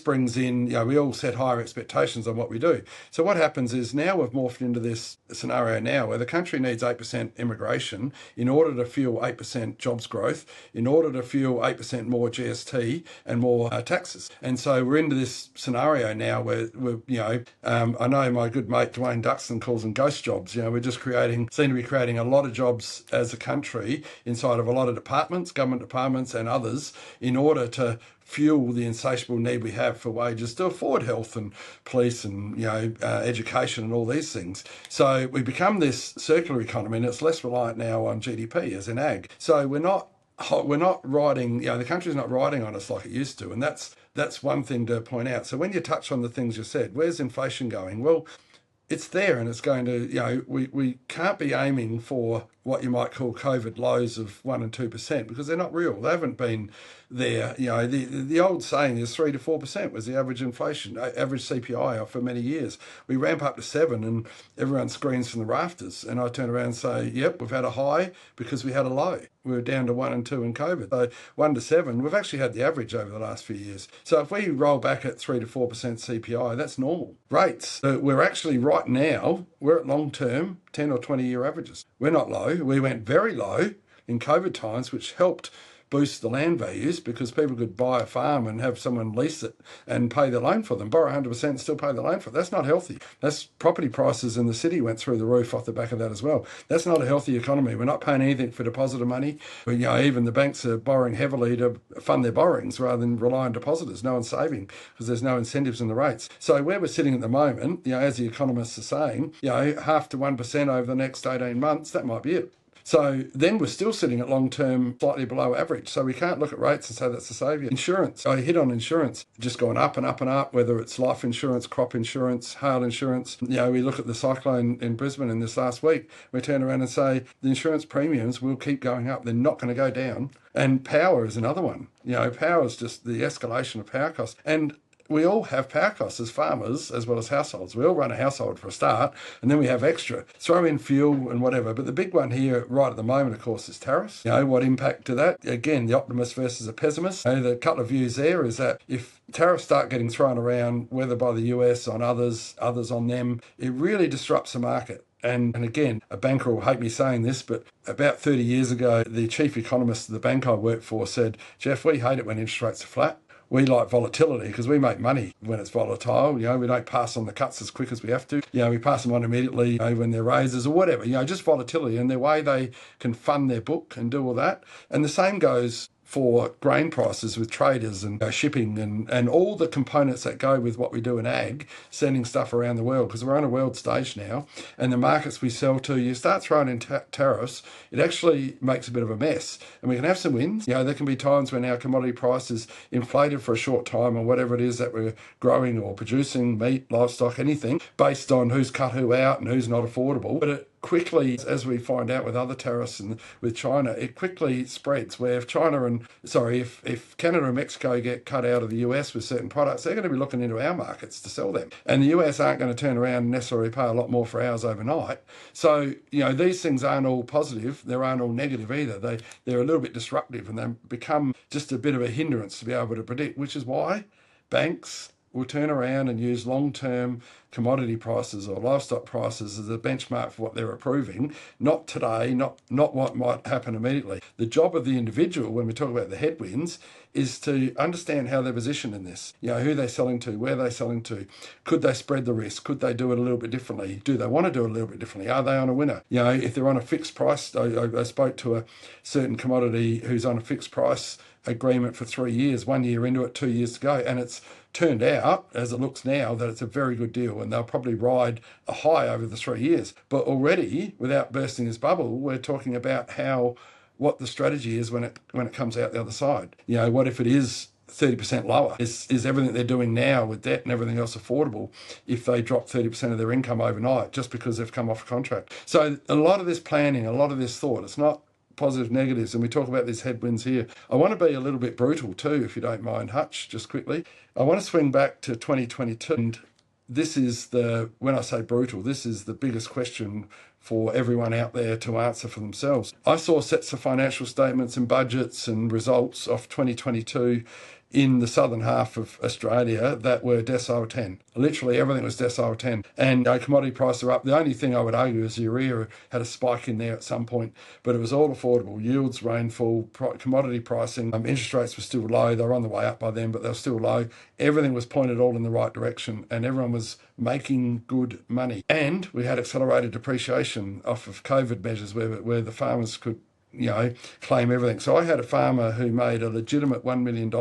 brings in, we all set higher expectations on what we do. So what happens is now we've morphed morphed into this scenario now where the country needs 8% immigration in order to fuel 8% jobs growth, in order to fuel 8% more GST and more taxes. And so we're into this scenario now where I know my good mate Dwayne Duxton calls them ghost jobs. We're just seem to be creating a lot of jobs as a country inside of a lot of departments, government departments and others, in order to fuel the insatiable need we have for wages to afford health and police and education and all these things. So we become this circular economy, and it's less reliant now on GDP as in ag. So we're not riding, the country's not riding on us like it used to, and that's one thing to point out. So when you touch on the things you said, where's inflation going? Well, it's there, and it's going to, we can't be aiming for what you might call COVID lows of 1% and 2% because they're not real. They haven't been there. The old saying is 3 to 4% was the average inflation, average CPI for many years. We ramp up to 7 and everyone screams from the rafters. And I turn around and say, yep, we've had a high because we had a low. We were down to 1 and 2 in COVID. So 1 to 7, we've actually had the average over the last few years. So if we roll back at 3 to 4% CPI, that's normal. Rates, we're actually right now, we're at long-term 10 or 20-year averages. We're not low. We went very low in COVID times, which helped boost the land values because people could buy a farm and have someone lease it and pay the loan for them, borrow 100% and still pay the loan for it. That's not healthy. That's property prices in the city went through the roof off the back of that as well. That's not a healthy economy. We're not paying anything for depositor money. Even the banks are borrowing heavily to fund their borrowings rather than rely on depositors. No one's saving because there's no incentives in the rates. So where we're sitting at the moment, as the economists are saying, 0.5 to 1% over the next 18 months, that might be it. So then we're still sitting at long-term slightly below average. So we can't look at rates and say that's the saviour. Insurance, I hit on insurance, just going up and up and up, whether it's life insurance, crop insurance, hail insurance. We look at the cyclone in Brisbane in this last week. We turn around and say the insurance premiums will keep going up. They're not going to go down. And power is another one. Power is just the escalation of power costs. And we all have power costs as farmers as well as households. We all run a household for a start, and then we have extra. Throw in fuel and whatever. But the big one here right at the moment, of course, is tariffs. What impact to that? Again, the optimist versus the pessimist. The couple of views there is that if tariffs start getting thrown around, whether by the US on others on them, it really disrupts the market. And again, a banker will hate me saying this, but about 30 years ago, the chief economist of the bank I worked for said, Jeff, we hate it when interest rates are flat. We like volatility because we make money when it's volatile. We don't pass on the cuts as quick as we have to. We pass them on immediately when they're raises or whatever. Just volatility and the way they can fund their book and do all that. And the same goes for grain prices with traders and shipping and all the components that go with what we do in ag, sending stuff around the world, because we're on a world stage now, and the markets we sell to, you start throwing in tariffs, it actually makes a bit of a mess. And we can have some wins. There can be times when our commodity price is inflated for a short time or whatever it is that we're growing or producing, meat, livestock, anything, based on who's cut who out and who's not affordable. But it quickly, as we find out with other tariffs and with China, it quickly spreads where if Canada and Mexico get cut out of the US with certain products, they're going to be looking into our markets to sell them. And the US aren't going to turn around and necessarily pay a lot more for ours overnight. So, these things aren't all positive. They aren't all negative either. They're a little bit disruptive and they become just a bit of a hindrance to be able to predict, which is why banks will turn around and use long-term commodity prices or livestock prices as a benchmark for what they're approving, not today, not what might happen immediately. The job of the individual, when we talk about the headwinds, is to understand how they're positioned in this. Who they're selling to, where they're selling to. Could they spread the risk? Could they do it a little bit differently? Do they want to do it a little bit differently? Are they on a winner? If they're on a fixed price, I spoke to a certain commodity who's on a fixed price agreement for 3 years, 1 year into it, 2 years to go, and it's turned out, as it looks now, that it's a very good deal and they'll probably ride a high over the 3 years. But already, without bursting this bubble, we're talking about what the strategy is when it comes out the other side. What if it is 30% lower? Is everything they're doing now with debt and everything else affordable if they drop 30% of their income overnight just because they've come off a contract? So a lot of this planning, a lot of this thought, it's not positive negatives, and we talk about these headwinds here. I want to be a little bit brutal too, if you don't mind, Hutch, just quickly. I want to swing back to 2022, and this is when I say brutal, this is the biggest question for everyone out there to answer for themselves. I saw sets of financial statements and budgets and results of 2022 in the southern half of Australia that were decile 10. Literally everything was decile 10. And commodity prices are up. The only thing I would argue is urea had a spike in there at some point, but it was all affordable. Yields, rainfall, commodity pricing, interest rates were still low. They were on the way up by then, but they were still low. Everything was pointed all in the right direction, and everyone was making good money. And we had accelerated depreciation off of COVID measures where the farmers could claim everything. So I had a farmer who made a legitimate $1 million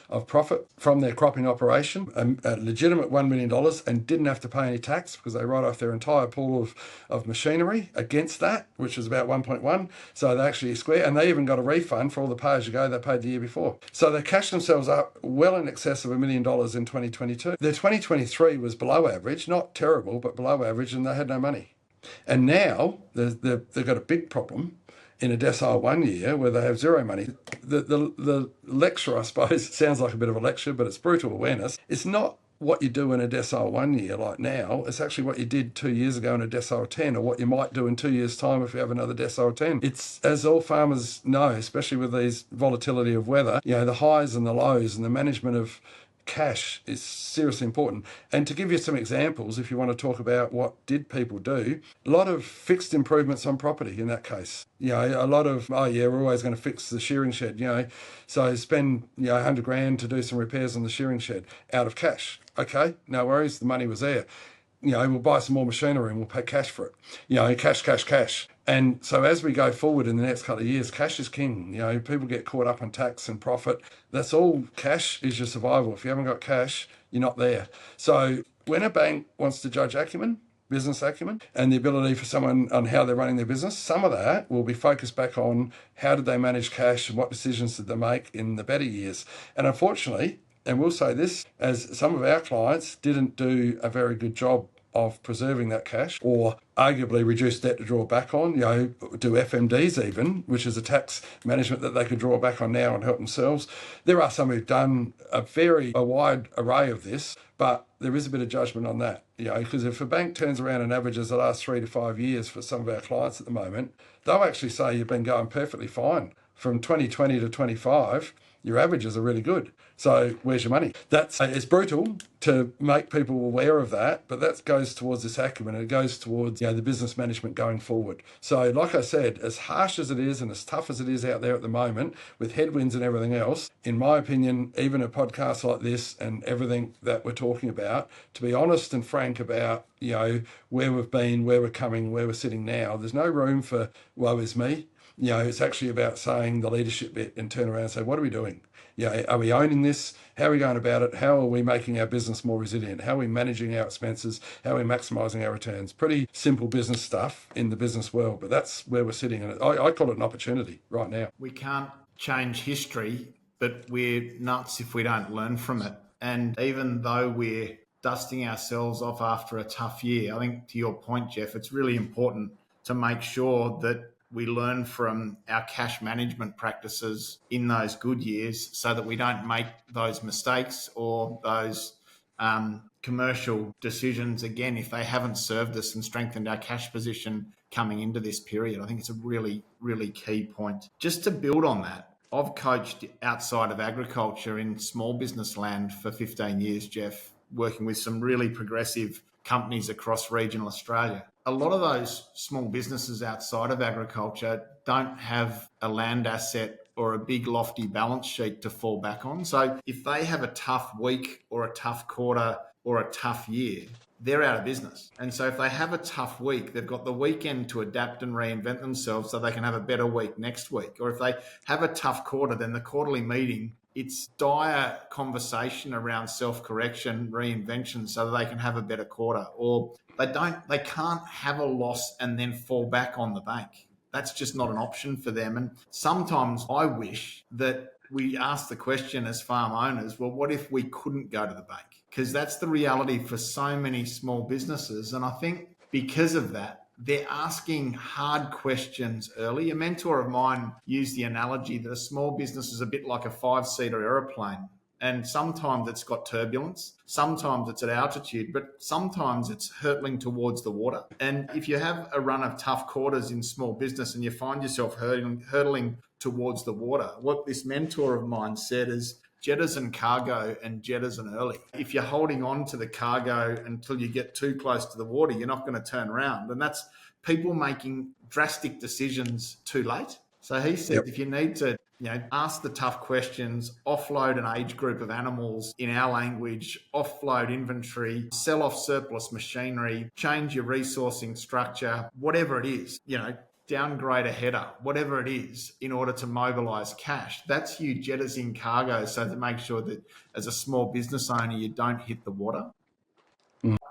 of profit from their cropping operation, a legitimate $1 million, and didn't have to pay any tax because they write off their entire pool of machinery against that, which was about 1.1. So they actually square, and they even got a refund for all the pay-as-you-go they paid the year before. So they cashed themselves up well in excess of $1 million in 2022. Their 2023 was below average, not terrible, but below average, and they had no money. And now they've got a big problem in a decile 1 year where they have zero money. The lecture, I suppose, sounds like a bit of a lecture, but it's brutal awareness. It's not what you do in a decile 1 year like now. It's actually what you did 2 years ago in a decile 10, or what you might do in 2 years' time if you have another decile 10. It's, as all farmers know, especially with these volatility of weather, the highs and the lows and the management of cash is seriously important. And to give you some examples, if you want to talk about what did people do, a lot of fixed improvements on property in that case. A lot of, we're always going to fix the shearing shed, so spend, 100 grand to do some repairs on the shearing shed out of cash. Okay, no worries, the money was there. We'll buy some more machinery and we'll pay cash for it. Cash. And so as we go forward in the next couple of years, cash is king. People get caught up on tax and profit. That's all. Cash is your survival. If you haven't got cash, you're not there. So when a bank wants to judge acumen, business acumen, and the ability for someone on how they're running their business, some of that will be focused back on how did they manage cash and what decisions did they make in the better years. And unfortunately, and we'll say this, as some of our clients didn't do a very good job of preserving that cash, or arguably reduce debt to draw back on, do FMDs even, which is a tax management that they could draw back on now and help themselves. There are some who've done a wide array of this, but there is a bit of judgment on that, because if a bank turns around and averages the last 3 to 5 years for some of our clients at the moment, they'll actually say you've been going perfectly fine. From 2020 to 25, your averages are really good. So where's your money? It's brutal to make people aware of that, but that goes towards this acumen, and it goes towards the business management going forward. So like I said, as harsh as it is and as tough as it is out there at the moment with headwinds and everything else, in my opinion, even a podcast like this and everything that we're talking about, to be honest and frank about where we've been, where we're coming, where we're sitting now, there's no room for woe is me. It's actually about saying the leadership bit and turn around and say, what are we doing? Are we owning this? How are we going about it? How are we making our business more resilient? How are we managing our expenses? How are we maximising our returns? Pretty simple business stuff in the business world, but that's where we're sitting. And I call it an opportunity right now. We can't change history, but we're nuts if we don't learn from it. And even though we're dusting ourselves off after a tough year, I think to your point, Jeff, it's really important to make sure that we learn from our cash management practices in those good years so that we don't make those mistakes or those commercial decisions again if they haven't served us and strengthened our cash position coming into this period. I think it's a really, really key point. Just to build on that, I've coached outside of agriculture in small business land for 15 years, Jeff, working with some really progressive companies across regional Australia. A lot of those small businesses outside of agriculture don't have a land asset or a big lofty balance sheet to fall back on. So if they have a tough week or a tough quarter or a tough year, they're out of business. And so if they have a tough week, they've got the weekend to adapt and reinvent themselves so they can have a better week next week. Or if they have a tough quarter, then the quarterly meeting, it's dire conversation around self-correction, reinvention, so that they can have a better quarter. Or they can't have a loss and then fall back on the bank. That's just not an option for them. And sometimes I wish that we ask the question as farm owners, well, what if we couldn't go to the bank? Because that's the reality for so many small businesses. And I think because of that, they're asking hard questions early. A mentor of mine used the analogy that a small business is a bit like a 5-seater aeroplane. And sometimes it's got turbulence, sometimes it's at altitude, but sometimes it's hurtling towards the water. And if you have a run of tough quarters in small business and you find yourself hurtling towards the water, what this mentor of mine said is, jettison cargo and jettison early. If you're holding on to the cargo until you get too close to the water, you're not going to turn around. And that's people making drastic decisions too late. So he said, if you need to, ask the tough questions, offload an age group of animals, in our language, offload inventory, sell off surplus machinery, change your resourcing structure, whatever it is, downgrade a header, whatever it is, in order to mobilise cash. That's you jettisoning cargo, so to make sure that as a small business owner, you don't hit the water.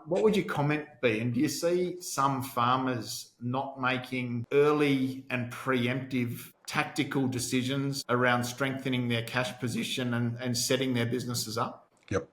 What would your comment be? And do you see some farmers not making early and preemptive tactical decisions around strengthening their cash position and setting their businesses up? Yep.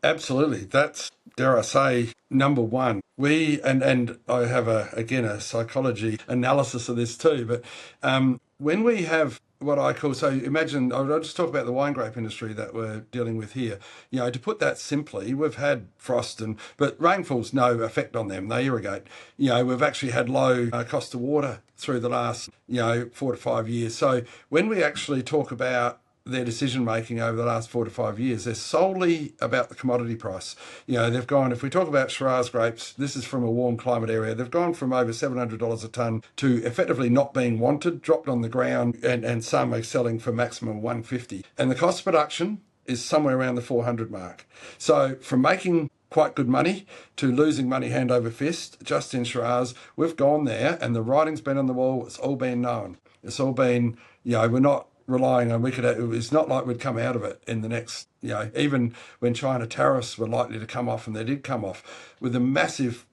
Absolutely. That's, dare I say, number one. And I have a psychology analysis of this too, but when we have what I call, so imagine, I'll just talk about the wine grape industry that we're dealing with here. To put that simply, we've had frost but rainfall's no effect on them. They irrigate. We've actually had low cost of water through the last, 4 to 5 years. So when we actually talk about their decision making over the last 4 to 5 years, they're solely about the commodity price. They've gone, if we talk about Shiraz grapes, this is from a warm climate area, they've gone from over $700 a tonne to effectively not being wanted, dropped on the ground, and some are selling for maximum $150. And the cost of production is somewhere around the 400 mark. So from making quite good money to losing money hand over fist, just in Shiraz, we've gone there and the writing's been on the wall, it's all been known. It's all been, we're not relying on, it's not like we'd come out of it in the next, even when China tariffs were likely to come off, and they did come off, with the massive,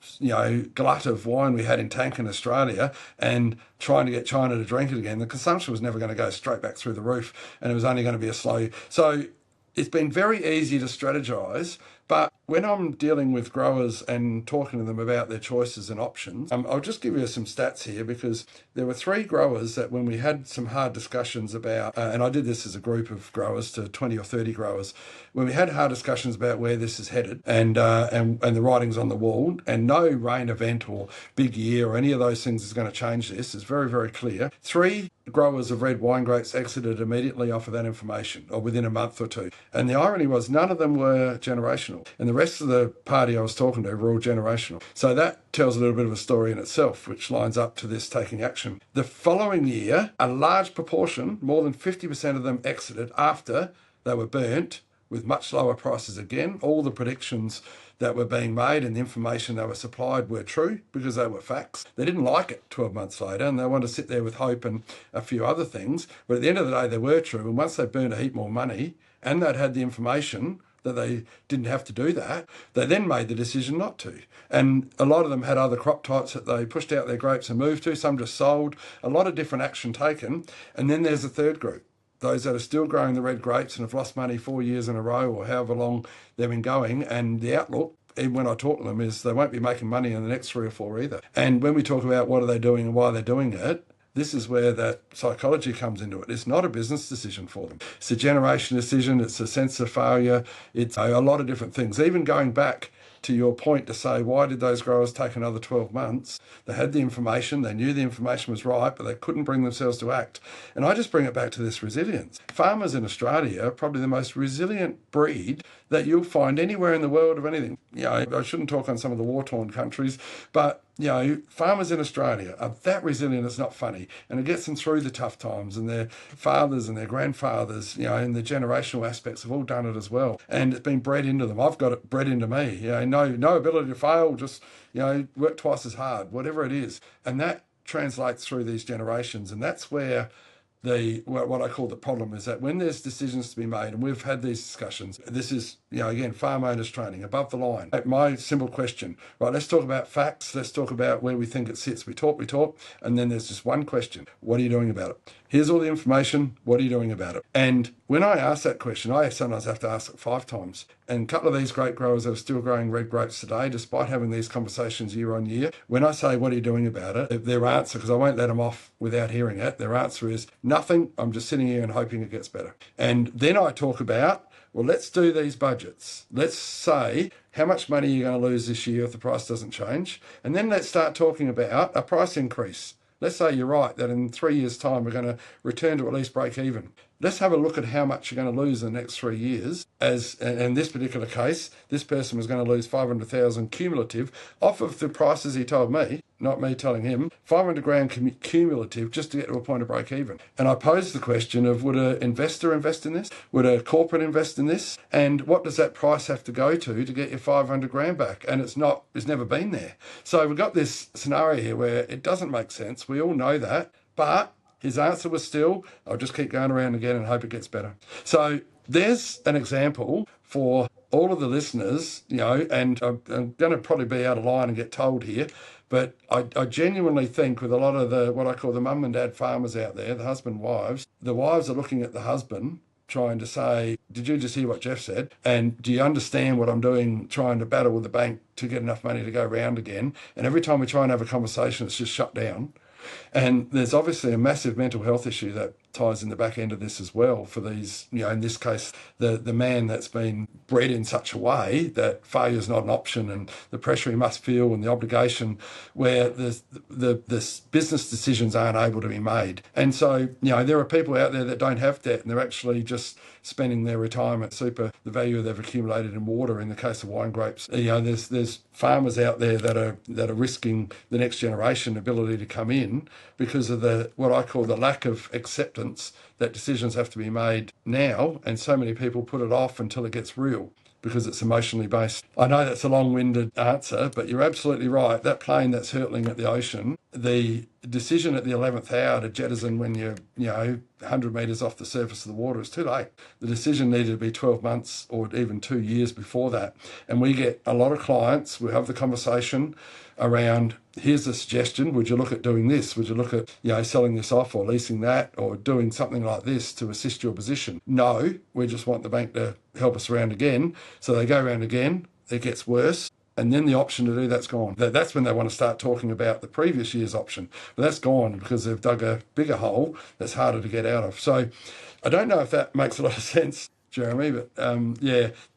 glut of wine we had in tank in Australia and trying to get China to drink it again, the consumption was never going to go straight back through the roof, and it was only going to be a slow. So it's been very easy to strategize, but when I'm dealing with growers and talking to them about their choices and options, I'll just give you some stats here, because there were 3 growers that when we had some hard discussions about, and I did this as a group of growers to 20 or 30 growers, when we had hard discussions about where this is headed and the writing's on the wall, and no rain event or big year or any of those things is going to change this, it's very, very clear. 3 growers of red wine grapes exited immediately off of that information, or within a month or two. And the irony was none of them were generational. And the rest of the party I was talking to were all generational. So that tells a little bit of a story in itself, which lines up to this taking action. The following year, a large proportion, more than 50% of them, exited after they were burnt with much lower prices again. All the predictions that were being made and the information they were supplied were true because they were facts. They didn't like it 12 months later, and they wanted to sit there with hope and a few other things. But at the end of the day, they were true. And once they burned a heap more money and they'd had the information that they didn't have to do that, they then made the decision not to. And a lot of them had other crop types that they pushed out their grapes and moved to. Some just sold. A lot of different action taken. And then there's a third group, those that are still growing the red grapes and have lost money 4 years in a row or however long they've been going. And the outlook, even when I talk to them, is they won't be making money in the next 3 or 4 either. And when we talk about what are they doing and why they're doing it, this is where that psychology comes into it. It's not a business decision for them. It's a generation decision. It's a sense of failure. It's a lot of different things. Even going back to your point to say, why did those growers take another 12 months? They had the information. They knew the information was right, but they couldn't bring themselves to act. And I just bring it back to this resilience. Farmers in Australia are probably the most resilient breed that you'll find anywhere in the world of anything. I shouldn't talk on some of the war-torn countries, but farmers in Australia are that resilient, it's not funny. And it gets them through the tough times, and their fathers and their grandfathers, and the generational aspects have all done it as well. And it's been bred into them. I've got it bred into me. No ability to fail, just, work twice as hard, whatever it is. And that translates through these generations. And that's where what I call the problem is that when there's decisions to be made, and we've had these discussions, this is, again, farm owners training, above the line. My simple question, right, let's talk about facts, let's talk about where we think it sits. We talk, and then there's just one question. What are you doing about it? Here's all the information. What are you doing about it? And when I ask that question, I sometimes have to ask it 5 times. And a couple of these grape growers that are still growing red grapes today, despite having these conversations year on year, when I say, what are you doing about it? Their answer, because I won't let them off without hearing it, their answer is, nothing, I'm just sitting here and hoping it gets better. And then I talk about, well, let's do these budgets. Let's say, how much money you're going to lose this year if the price doesn't change? And then let's start talking about a price increase. Let's say you're right, that in 3 years' time, we're going to return to at least break even. let's have a look at how much you're going to lose in the next 3 years. As in this particular case, this person was going to lose 500,000 cumulative off of the prices he told me, not me telling him, 500 grand cumulative just to get to a point of break even. And I posed the question of, would an investor invest in this? Would a corporate invest in this? And what does that price have to go to get your 500 grand back? And it's never been there. So we've got this scenario here where it doesn't make sense. We all know that, but his answer was still, I'll just keep going around again and hope it gets better. So there's an example for all of the listeners, and I'm going to probably be out of line and get told here, but I genuinely think with a lot of what I call the mum and dad farmers out there, the husband wives, the wives are looking at the husband trying to say, did you just hear what Jeff said? And do you understand what I'm doing, trying to battle with the bank to get enough money to go round again? And every time we try and have a conversation, it's just shut down. And there's obviously a massive mental health issue that ties in the back end of this as well for these, in this case, the man that's been bred in such a way that failure is not an option, and the pressure he must feel and the obligation where the business decisions aren't able to be made. And so, there are people out there that don't have debt and they're actually just spending their retirement super, the value they've accumulated in water in the case of wine grapes. There's farmers out there that are risking the next generation ability to come in because of what I call the lack of acceptance that decisions have to be made now, and so many people put it off until it gets real because it's emotionally based. I know that's a long-winded answer, but you're absolutely right. That plane that's hurtling at the ocean, the decision at the 11th hour to jettison when you're 100 metres off the surface of the water is too late. The decision needed to be 12 months or even 2 years before that. And we get a lot of clients, we have the conversation around, here's a suggestion, would you look at doing this? Would you look at selling this off or leasing that or doing something like this to assist your position? No, we just want the bank to help us around again. So they go around again, it gets worse, and then the option to do that's gone. That's when they want to start talking about the previous year's option. But that's gone because they've dug a bigger hole that's harder to get out of. So I don't know if that makes a lot of sense, Jeremy, but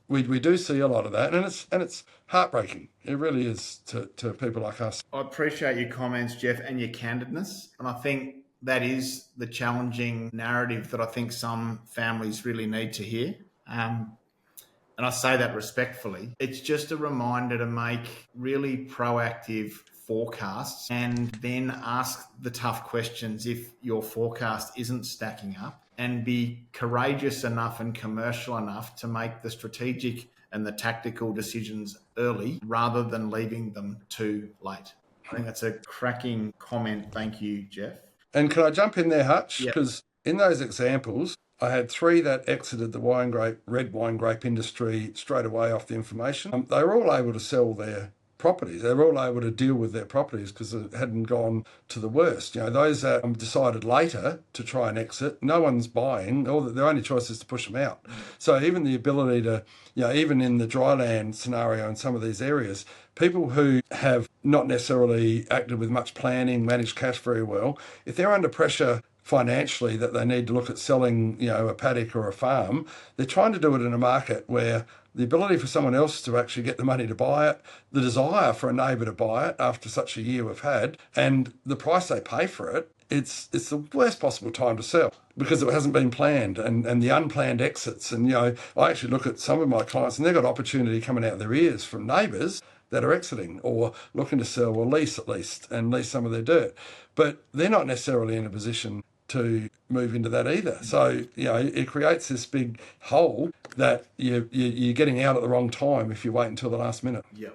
we do see a lot of that, and it's heartbreaking. It really is to people like us. I appreciate your comments, Jeff, and your candidness. And I think that is the challenging narrative that I think some families really need to hear. And I say that respectfully. It's just a reminder to make really proactive forecasts and then ask the tough questions if your forecast isn't stacking up, and be courageous enough and commercial enough to make the strategic and the tactical decisions early rather than leaving them too late. I think that's a cracking comment. Thank you, Jeff. And can I jump in there, Hutch? Because in those examples, I had 3 that exited the red wine grape industry straight away off the information. They were all able to sell their properties. They were all able to deal with their properties because it hadn't gone to the worst. Those that decided later to try and exit, no one's buying. Their only choice is to push them out. So even the ability to, even in the dry land scenario in some of these areas, people who have not necessarily acted with much planning, managed cash very well, if they're under pressure financially that they need to look at selling, a paddock or a farm, they're trying to do it in a market where the ability for someone else to actually get the money to buy it, the desire for a neighbour to buy it after such a year we've had, and the price they pay for it, it's the worst possible time to sell because it hasn't been planned, and the unplanned exits. And, I actually look at some of my clients and they've got opportunity coming out of their ears from neighbours that are exiting or looking to sell or lease at least, and lease some of their dirt. But they're not necessarily in a position to move into that either. So, it creates this big hole that you're getting out at the wrong time if you wait until the last minute. Yeah.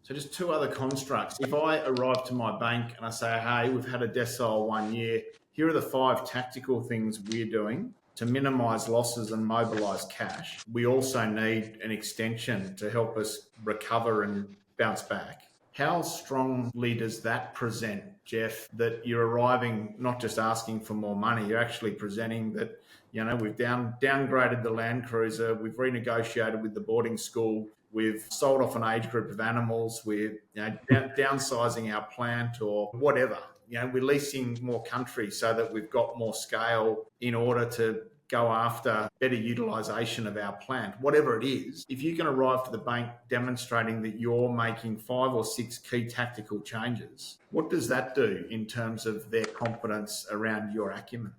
So just 2 other constructs. If I arrive to my bank and I say, hey, we've had a decile 1 year, here are the 5 tactical things we're doing to minimise losses and mobilise cash. We also need an extension to help us recover and bounce back. How strongly does that present, Jeff, that you're arriving not just asking for more money, you're actually presenting that, we've downgraded the Land Cruiser, we've renegotiated with the boarding school, we've sold off an age group of animals, we're downsizing our plant or whatever. We're leasing more country so that we've got more scale in order to go after better utilisation of our plant, whatever it is. If you can arrive to the bank demonstrating that you're making 5 or 6 key tactical changes, what does that do in terms of their confidence around your acumen?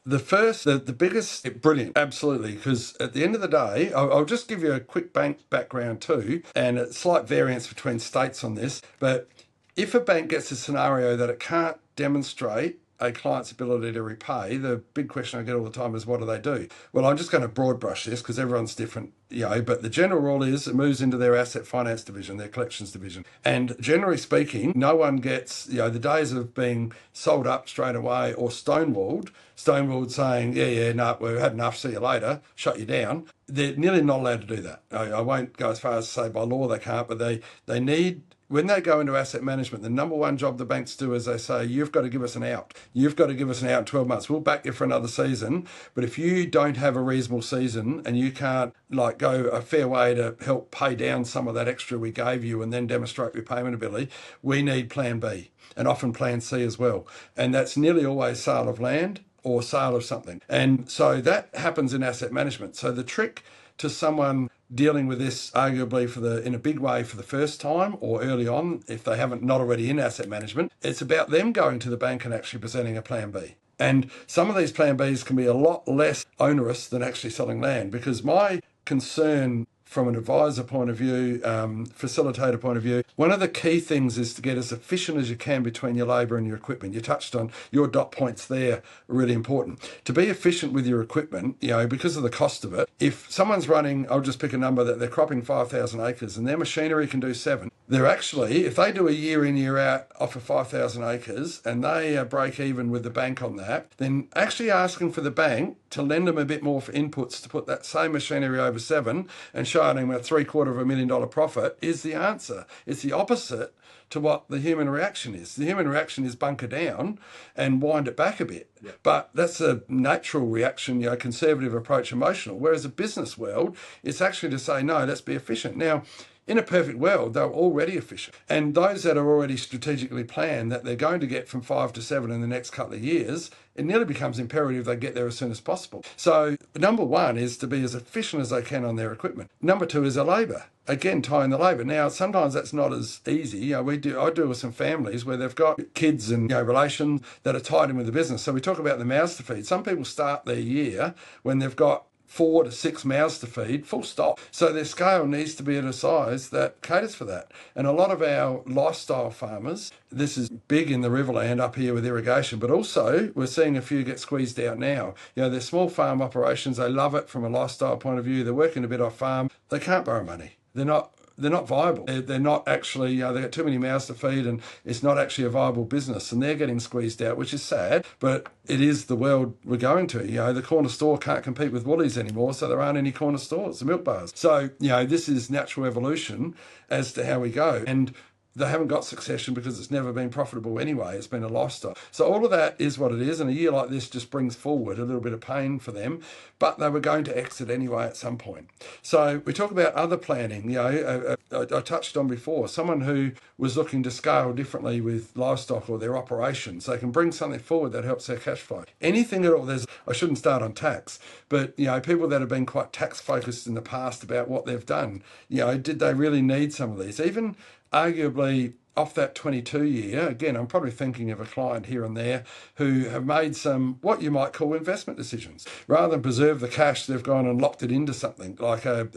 The biggest, brilliant, absolutely, because at the end of the day, I'll just give you a quick bank background too, and a slight variance between states on this, but if a bank gets a scenario that it can't demonstrate a client's ability to repay, the big question I get all the time is, what do they do? Well, I'm just going to broad brush this because everyone's different, but the general rule is it moves into their asset finance division, their collections division. And generally speaking, no one gets, the days of being sold up straight away or stonewalled saying, no, we've had enough, see you later, shut you down. They're nearly not allowed to do that. I won't go as far as to say by law they can't, but they need, when they go into asset management, the number one job the banks do is they say, you've got to give us an out. You've got to give us an out in 12 months. We'll back you for another season. But if you don't have a reasonable season and you can't go a fair way to help pay down some of that extra we gave you and then demonstrate repayment ability, we need plan B and often plan C as well. And that's nearly always sale of land or sale of something. And so that happens in asset management. So the trick to someone dealing with this arguably in a big way for the first time or early on, if they haven't not already in asset management, it's about them going to the bank and actually presenting a plan B. And some of these plan Bs can be a lot less onerous than actually selling land, because my concern from an advisor point of view, facilitator point of view, one of the key things is to get as efficient as you can between your labour and your equipment. You touched on your dot points there, are really important. To be efficient with your equipment, because of the cost of it, if someone's running, I'll just pick a number, that they're cropping 5,000 acres and their machinery can do 7, they're actually, if they do a year in, year out off of 5,000 acres and they break even with the bank on that, then actually asking for the bank to lend them a bit more for inputs to put that same machinery over 7 and showing them a $750,000 profit is the answer. It's the opposite to what the human reaction is. The human reaction is bunker down and wind it back a bit. Yeah. But that's a natural reaction, conservative approach, emotional. Whereas a business world, it's actually to say, no, let's be efficient. Now, in a perfect world, they're already efficient. And those that are already strategically planned that they're going to get from 5 to 7 in the next couple of years, it nearly becomes imperative they get there as soon as possible. So number one is to be as efficient as they can on their equipment. Number two is their labour. Again, tying the labour. Now, sometimes that's not as easy. I do with some families where they've got kids and relations that are tied in with the business. So we talk about the mouths to feed. Some people start their year when they've got 4 to 6 mouths to feed, full stop. So their scale needs to be at a size that caters for that. And a lot of our lifestyle farmers, this is big in the Riverland up here with irrigation, but also we're seeing a few get squeezed out now. They're small farm operations. They love it from a lifestyle point of view. They're working a bit off farm. They can't borrow money. They're not viable. They're not actually, they've got too many mouths to feed and it's not actually a viable business and they're getting squeezed out, which is sad, but it is the world we're going to. The corner store can't compete with Woolies anymore, so there aren't any corner stores, the milk bars. So, this is natural evolution as to how we go. And they haven't got succession because it's never been profitable anyway. It's been a lifestyle. So all of that is what it is. And a year like this just brings forward a little bit of pain for them, but they were going to exit anyway at some point. So we talk about other planning. I touched on before, someone who was looking to scale differently with livestock or their operations. They can bring something forward that helps their cash flow. Anything at all. I shouldn't start on tax, but people that have been quite tax focused in the past about what they've done, did they really need some of these? Even arguably off that 22 year, again, I'm probably thinking of a client here and there who have made some, what you might call investment decisions. Rather than preserve the cash, they've gone and locked it into something like a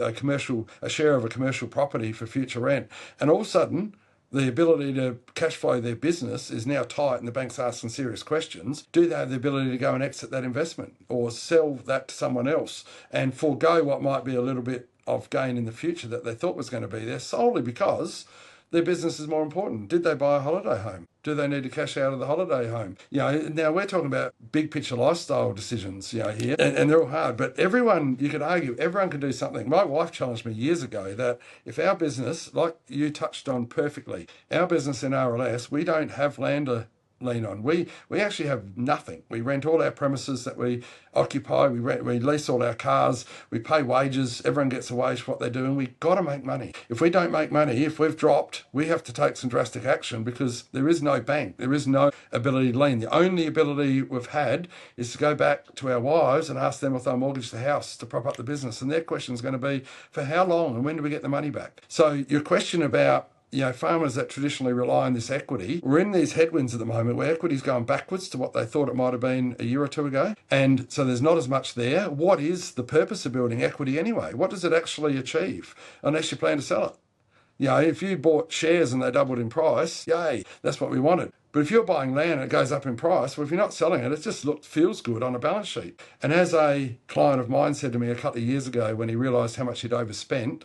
share of a commercial property for future rent. And all of a sudden, the ability to cash flow their business is now tight and the bank's asking serious questions. Do they have the ability to go and exit that investment or sell that to someone else and forego what might be a little bit of gain in the future that they thought was going to be there solely because their business is more important? Did they buy a holiday home? Do they need to cash out of the holiday home? Now we're talking about big picture lifestyle decisions, here, and they're all hard. But everyone, you could argue, everyone can do something. My wife challenged me years ago that if our business, like you touched on perfectly, our business in RLS, we don't have land to lean on. We actually have nothing. We rent all our premises that we occupy. We lease all our cars. We pay wages. Everyone gets a wage for what they do, and we've got to make money. If we don't make money, if we've dropped, we have to take some drastic action because there is no bank. There is no ability to lean. The only ability we've had is to go back to our wives and ask them if they'll mortgage the house to prop up the business. And their question is going to be, for how long and when do we get the money back? So your question about farmers that traditionally rely on this equity, we're in these headwinds at the moment where equity's going backwards to what they thought it might have been a year or two ago. And so there's not as much there. What is the purpose of building equity anyway? What does it actually achieve unless you plan to sell it? If you bought shares and they doubled in price, yay, that's what we wanted. But if you're buying land and it goes up in price, well, if you're not selling it, it just feels good on a balance sheet. And as a client of mine said to me a couple of years ago when he realised how much he'd overspent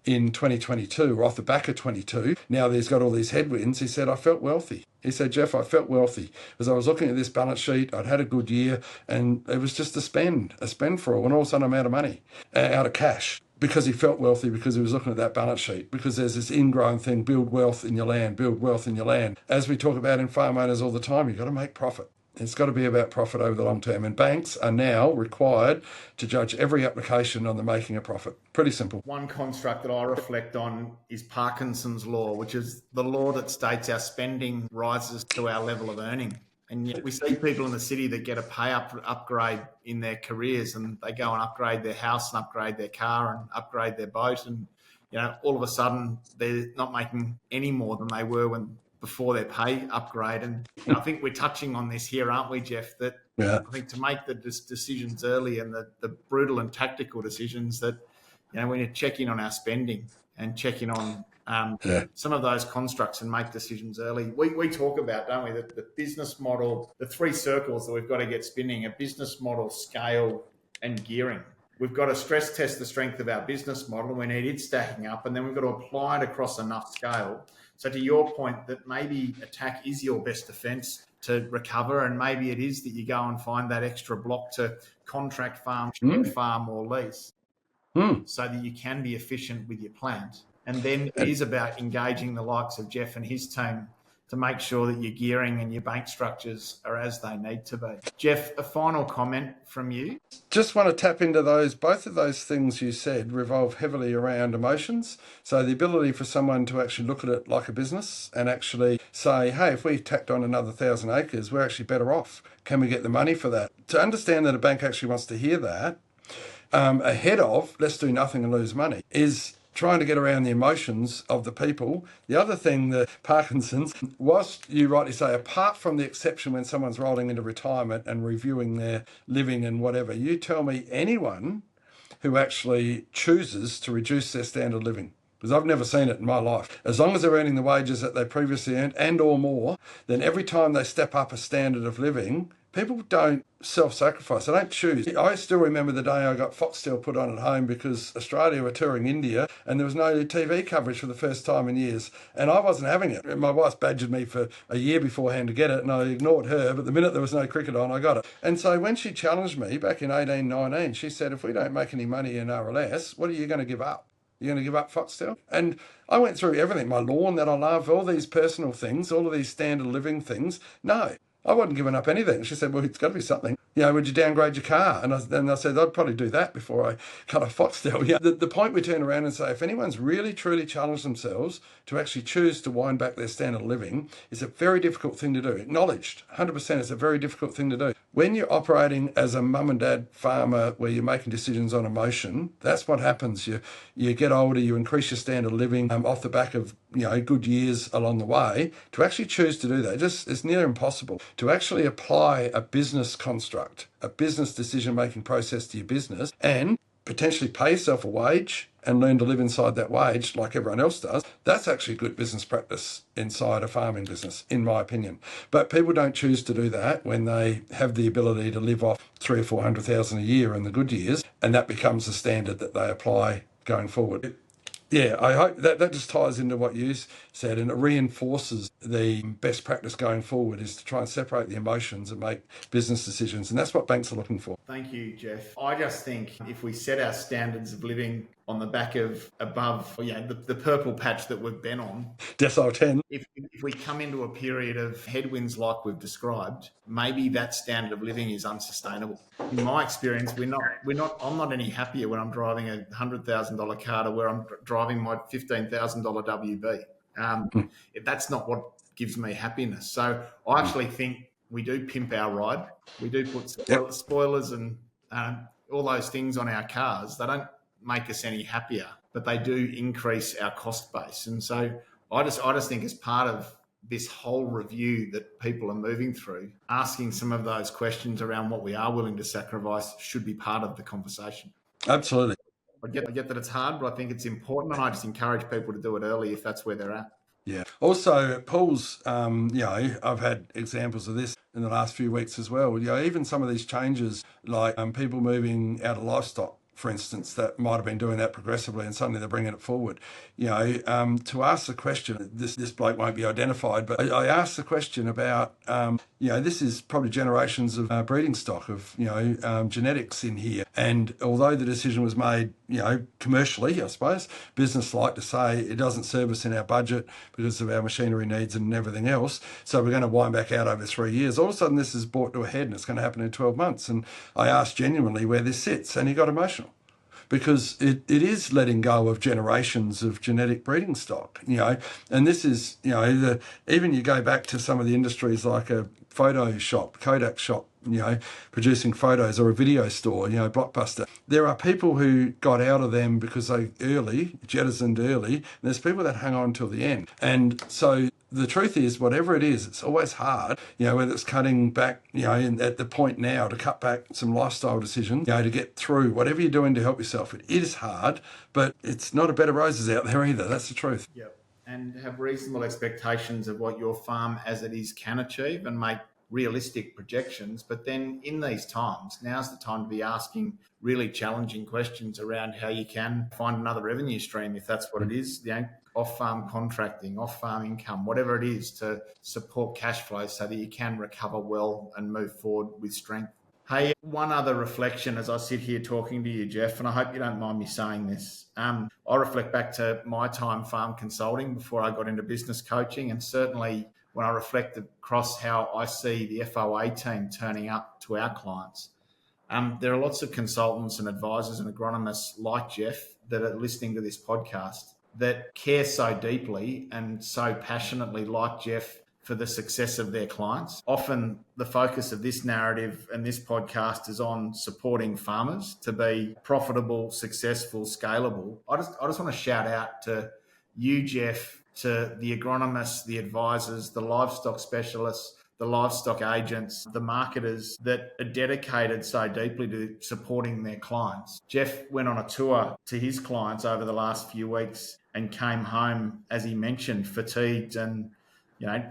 in 2022 or off the back of 22, now there's got all these headwinds, he said, I felt wealthy. He said, Jeff, I felt wealthy as I was looking at this balance sheet. I'd had a good year and it was just a spend for all. And all of a sudden I'm out of money, out of cash. Because he felt wealthy, because he was looking at that balance sheet, because there's this ingrown thing, build wealth in your land, build wealth in your land. As we talk about in farm owners all the time, you've got to make profit. It's got to be about profit over the long term. And banks are now required to judge every application on the making a profit. Pretty simple. One construct that I reflect on is Parkinson's law, which is the law that states our spending rises to our level of earning. And yet we see people in the city that get a pay upgrade in their careers, and they go and upgrade their house and upgrade their car and upgrade their boat. And, all of a sudden they're not making any more than they were before their pay upgrade. And I think we're touching on this here, aren't we, Jeff? That I think to make the decisions early and the brutal and tactical decisions that, we need to check in on our spending and check in on some of those constructs and make decisions early. We talk about, don't we, the business model, the three circles that we've got to get spinning: a business model, scale, and gearing. We've got to stress test the strength of our business model. We need it stacking up, and then we've got to apply it across enough scale. So to your point, that maybe attack is your best defence to recover, and maybe it is that you go and find that extra block to contract farm, farm or lease, so that you can be efficient with your plant. And then it is about engaging the likes of Jeff and his team to make sure that your gearing and your bank structures are as they need to be. Jeff, a final comment from you? Just want to tap into both of those things you said revolve heavily around emotions. So the ability for someone to actually look at it like a business and actually say, hey, if we tacked on another 1,000 acres, we're actually better off. Can we get the money for that? To understand that a bank actually wants to hear that, ahead of let's do nothing and lose money, is trying to get around the emotions of the people. The other thing, the Parkinson's, whilst you rightly say, apart from the exception when someone's rolling into retirement and reviewing their living and whatever, you tell me anyone who actually chooses to reduce their standard of living, because I've never seen it in my life. As long as they're earning the wages that they previously earned and or more, then every time they step up a standard of living, people don't self-sacrifice. They don't choose. I still remember the day I got Foxtel put on at home because Australia were touring India and there was no TV coverage for the first time in years. And I wasn't having it. My wife badgered me for a year beforehand to get it and I ignored her. But the minute there was no cricket on, I got it. And so when she challenged me back in 18-19, she said, if we don't make any money in RLS, what are you going to give up? You're going to give up Foxtel? And I went through everything, my lawn that I love, all these personal things, all of these standard of living things. No. I wasn't giving up anything. She said, well, it's got to be something. Would you downgrade your car? And I said, I'd probably do that before I cut off Foxtel. The point we turn around and say, if anyone's really, truly challenged themselves to actually choose to wind back their standard of living, it's a very difficult thing to do. Acknowledged, 100%, it's a very difficult thing to do. When you're operating as a mum and dad farmer where you're making decisions on emotion, that's what happens. You get older, you increase your standard of living off the back of good years along the way. To actually choose to do that, it's near impossible. To actually apply a business construct, a business decision-making process to your business and potentially pay yourself a wage and learn to live inside that wage like everyone else does, that's actually good business practice inside a farming business, in my opinion. But people don't choose to do that when they have the ability to live off 300,000 or 400,000 a year in the good years, and that becomes the standard that they apply going forward. Yeah, I hope that just ties into what you said, and it reinforces the best practice going forward is to try and separate the emotions and make business decisions. And that's what banks are looking for. Thank you, Jeff. I just think if we set our standards of living on the back of above, the purple patch that we've been on, decile 10. If we come into a period of headwinds like we've described, maybe that standard of living is unsustainable. In my experience, I'm not any happier when I'm driving a $100,000 car to where I'm driving my $15,000 WB. That's not what gives me happiness. So I actually think we do pimp our ride. We do put spoilers and all those things on our cars. They don't make us any happier, but they do increase our cost base. And so I just think as part of this whole review that people are moving through, asking some of those questions around what we are willing to sacrifice should be part of the conversation. Absolutely. I get that it's hard, but I think it's important, and I just encourage people to do it early if that's where they're at. Yeah. Also, Paul's, I've had examples of this in the last few weeks as well. Even some of these changes, like people moving out of livestock, for instance, that might have been doing that progressively, and suddenly they're bringing it forward. To ask the question, this bloke won't be identified, but I asked the question about, this is probably generations of breeding stock of, genetics in here. And although the decision was made, commercially, I suppose, business like to say it doesn't serve us in our budget because of our machinery needs and everything else. So we're going to wind back out over 3 years. All of a sudden, this is brought to a head and it's going to happen in 12 months. And I asked genuinely where this sits, and he got emotional, because it is letting go of generations of genetic breeding stock, and this is, even you go back to some of the industries like a photo shop, Kodak shop, producing photos, or a video store, Blockbuster. There are people who got out of them because they jettisoned early, and there's people that hang on till the end. And so the truth is, whatever it is, it's always hard, whether it's cutting back, at the point now to cut back some lifestyle decisions, to get through whatever you're doing to help yourself. It is hard, but it's not a bed of roses out there either. That's the truth. Yep. And have reasonable expectations of what your farm as it is can achieve, and make realistic projections. But then in these times, now's the time to be asking really challenging questions around how you can find another revenue stream, if that's what it is, off-farm contracting, off-farm income, whatever it is, to support cash flow so that you can recover well and move forward with strength. Hey, one other reflection as I sit here talking to you, Jeff, and I hope you don't mind me saying this. I reflect back to my time farm consulting before I got into business coaching, and certainly when I reflect across how I see the FOA team turning up to our clients. There are lots of consultants and advisors and agronomists like Jeff that are listening to this podcast that care so deeply and so passionately, like Jeff, for the success of their clients. Often the focus of this narrative and this podcast is on supporting farmers to be profitable, successful, scalable. I just want to shout out to you, Jeff, to the agronomists, the advisors, the livestock specialists, the livestock agents, the marketers that are dedicated so deeply to supporting their clients. Jeff went on a tour to his clients over the last few weeks and came home, as he mentioned, fatigued and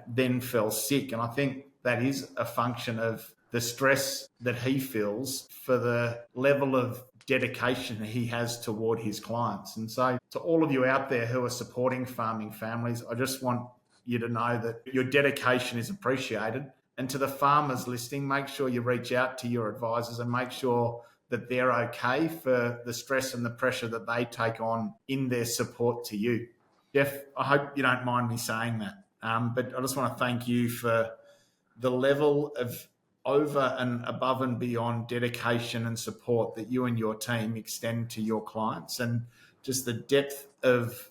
then fell sick. And I think that is a function of the stress that he feels for the level of dedication he has toward his clients. And so to all of you out there who are supporting farming families, I just want you to know that your dedication is appreciated. And to the farmers listening, make sure you reach out to your advisors and make sure that they're okay for the stress and the pressure that they take on in their support to you. Jeff, I hope you don't mind me saying that. But I just want to thank you for the level of over and above and beyond dedication and support that you and your team extend to your clients, and just the depth of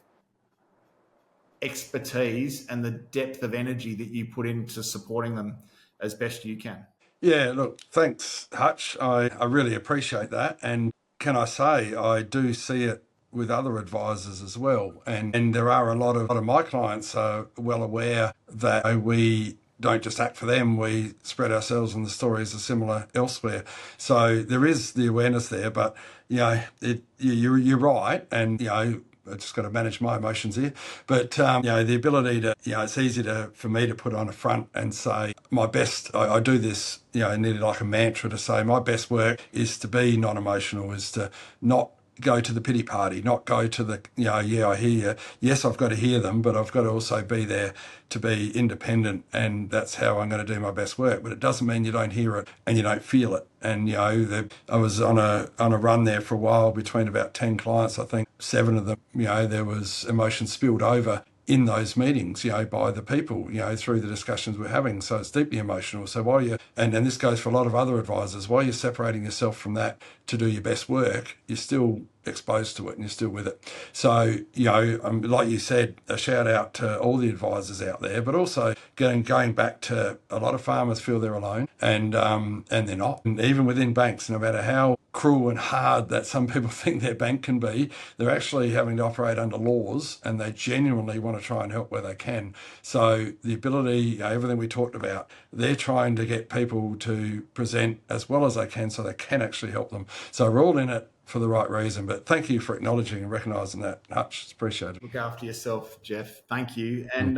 expertise and the depth of energy that you put into supporting them as best you can. Yeah, look, thanks, Hutch. I really appreciate that. And can I say, I do see it with other advisors as well. And there are a lot of my clients are well aware that we don't just act for them, we spread ourselves, and the stories are similar elsewhere. So there is the awareness there, but you're right, and I just got to manage my emotions here. But the ability to, it's easy for me to put on a front and say my best. I do this, nearly like a mantra, to say my best work is to be non-emotional, is to not go to the pity party, not go to the, I hear you. Yes, I've got to hear them, but I've got to also be there to be independent, and that's how I'm going to do my best work. But it doesn't mean you don't hear it and you don't feel it. And, I was on a run there for a while between about 10 clients. I think 7 of them, there was emotion spilled over in those meetings, by the people, through the discussions we're having. So it's deeply emotional. So while and this goes for a lot of other advisors, while you're separating yourself from that to do your best work, you're still exposed to it and you're still with it. So, like you said, a shout out to all the advisors out there, but also going back to a lot of farmers feel they're alone, and they're not. And even within banks, no matter how cruel and hard that some people think their bank can be, they're actually having to operate under laws, and they genuinely want to try and help where they can. So the ability, everything we talked about, they're trying to get people to present as well as they can so they can actually help them. So we're all in it for the right reason. But thank you for acknowledging and recognising that, Hutch. It's appreciated. Look after yourself, Jeff. Thank you. And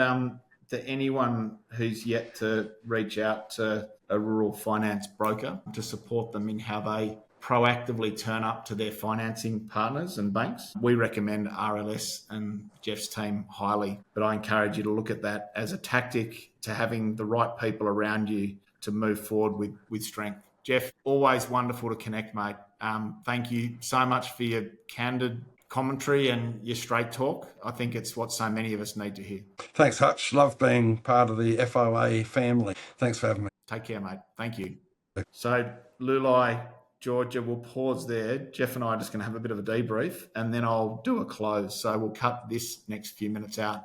to anyone who's yet to reach out to a rural finance broker to support them in how they proactively turn up to their financing partners and banks, we recommend RLS and Jeff's team highly. But I encourage you to look at that as a tactic to having the right people around you to move forward with strength. Jeff, always wonderful to connect, mate. Thank you so much for your candid commentary and your straight talk. I think it's what so many of us need to hear. Thanks, Hutch. Love being part of the FOA family. Thanks for having me. Take care, mate. Thank you. So, Lulai, Georgia, we'll pause there. Jeff and I are just going to have a bit of a debrief, and then I'll do a close. So we'll cut this next few minutes out,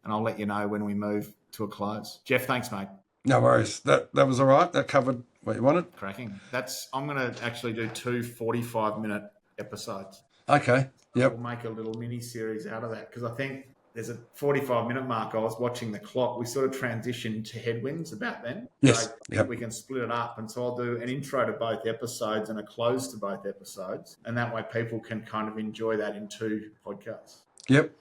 and I'll let you know when we move to a close. Jeff, thanks, mate. No worries. That was all right. That covered what you wanted. Cracking. I'm going to actually do 2 45-minute episodes. Okay. Yep. We'll make a little mini series out of that, because I think there's a 45-minute mark. I was watching the clock. We sort of transitioned to headwinds about then. Yes. So yep. we can split it up. And so I'll do an intro to both episodes and a close to both episodes. And that way people can kind of enjoy that in 2 podcasts. Yep.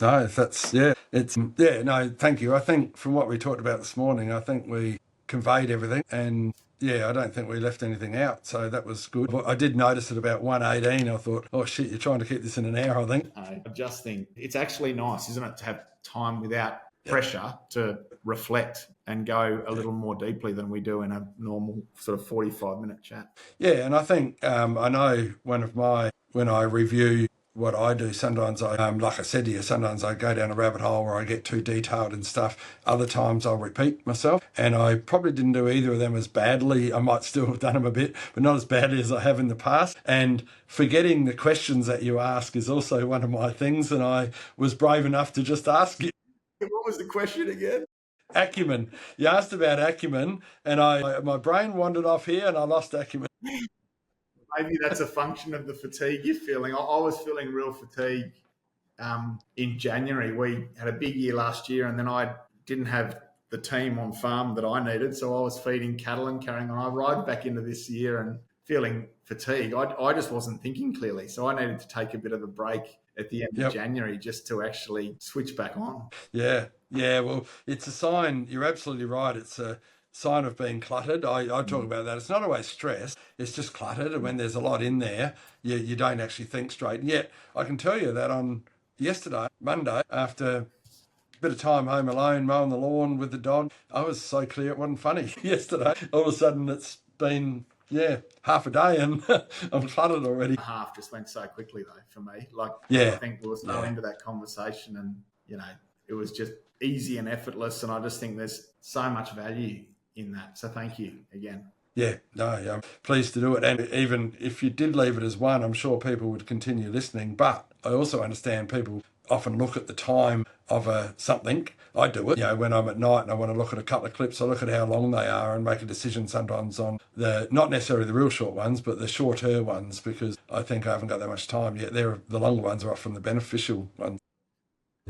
No, thank you. I think from what we talked about this morning, I think we conveyed everything, and I don't think we left anything out. So that was good. I did notice at about 1:18, I thought, oh shit, you're trying to keep this in an hour, I think. I just think it's actually nice, isn't it, to have time without pressure to reflect and go a little more deeply than we do in a normal sort of 45-minute chat. Yeah, and I think I know when I review what I do, sometimes like I said to you, sometimes I go down a rabbit hole where I get too detailed and stuff. Other times I'll repeat myself, and I probably didn't do either of them as badly. I might still have done them a bit, but not as badly as I have in the past. And forgetting the questions that you ask is also one of my things, and I was brave enough to just ask you. What was the question again? Acumen. You asked about acumen, and my brain wandered off here and I lost acumen. Maybe that's a function of the fatigue you're feeling. I was feeling real fatigue in January. We had a big year last year, and then I didn't have the team on farm that I needed, so I was feeding cattle and carrying on. I rode back into this year and feeling fatigue. I just wasn't thinking clearly, so I needed to take a bit of a break at the end of January just to actually switch back on. Yeah, well, it's a sign. You're absolutely right. It's a sign of being cluttered. I talk about that. It's not always stress. It's just cluttered. And when there's a lot in there, you don't actually think straight. And yet I can tell you that on Monday, after a bit of time home alone, mowing the lawn with the dog, I was so clear it wasn't funny. Yesterday, all of a sudden it's been, half a day and I'm cluttered already. Half just went so quickly though for me. I think we were so into that conversation, and, it was just easy and effortless. And I just think there's so much value in that. So thank you again. I'm pleased to do it. And even if you did leave it as one, I'm sure people would continue listening. But I also understand people often look at the time of something. I do it, when I'm at night and I want to look at a couple of clips, I look at how long they are and make a decision sometimes on not necessarily the real short ones, but the shorter ones, because I think I haven't got that much time yet. The longer ones are often the beneficial ones.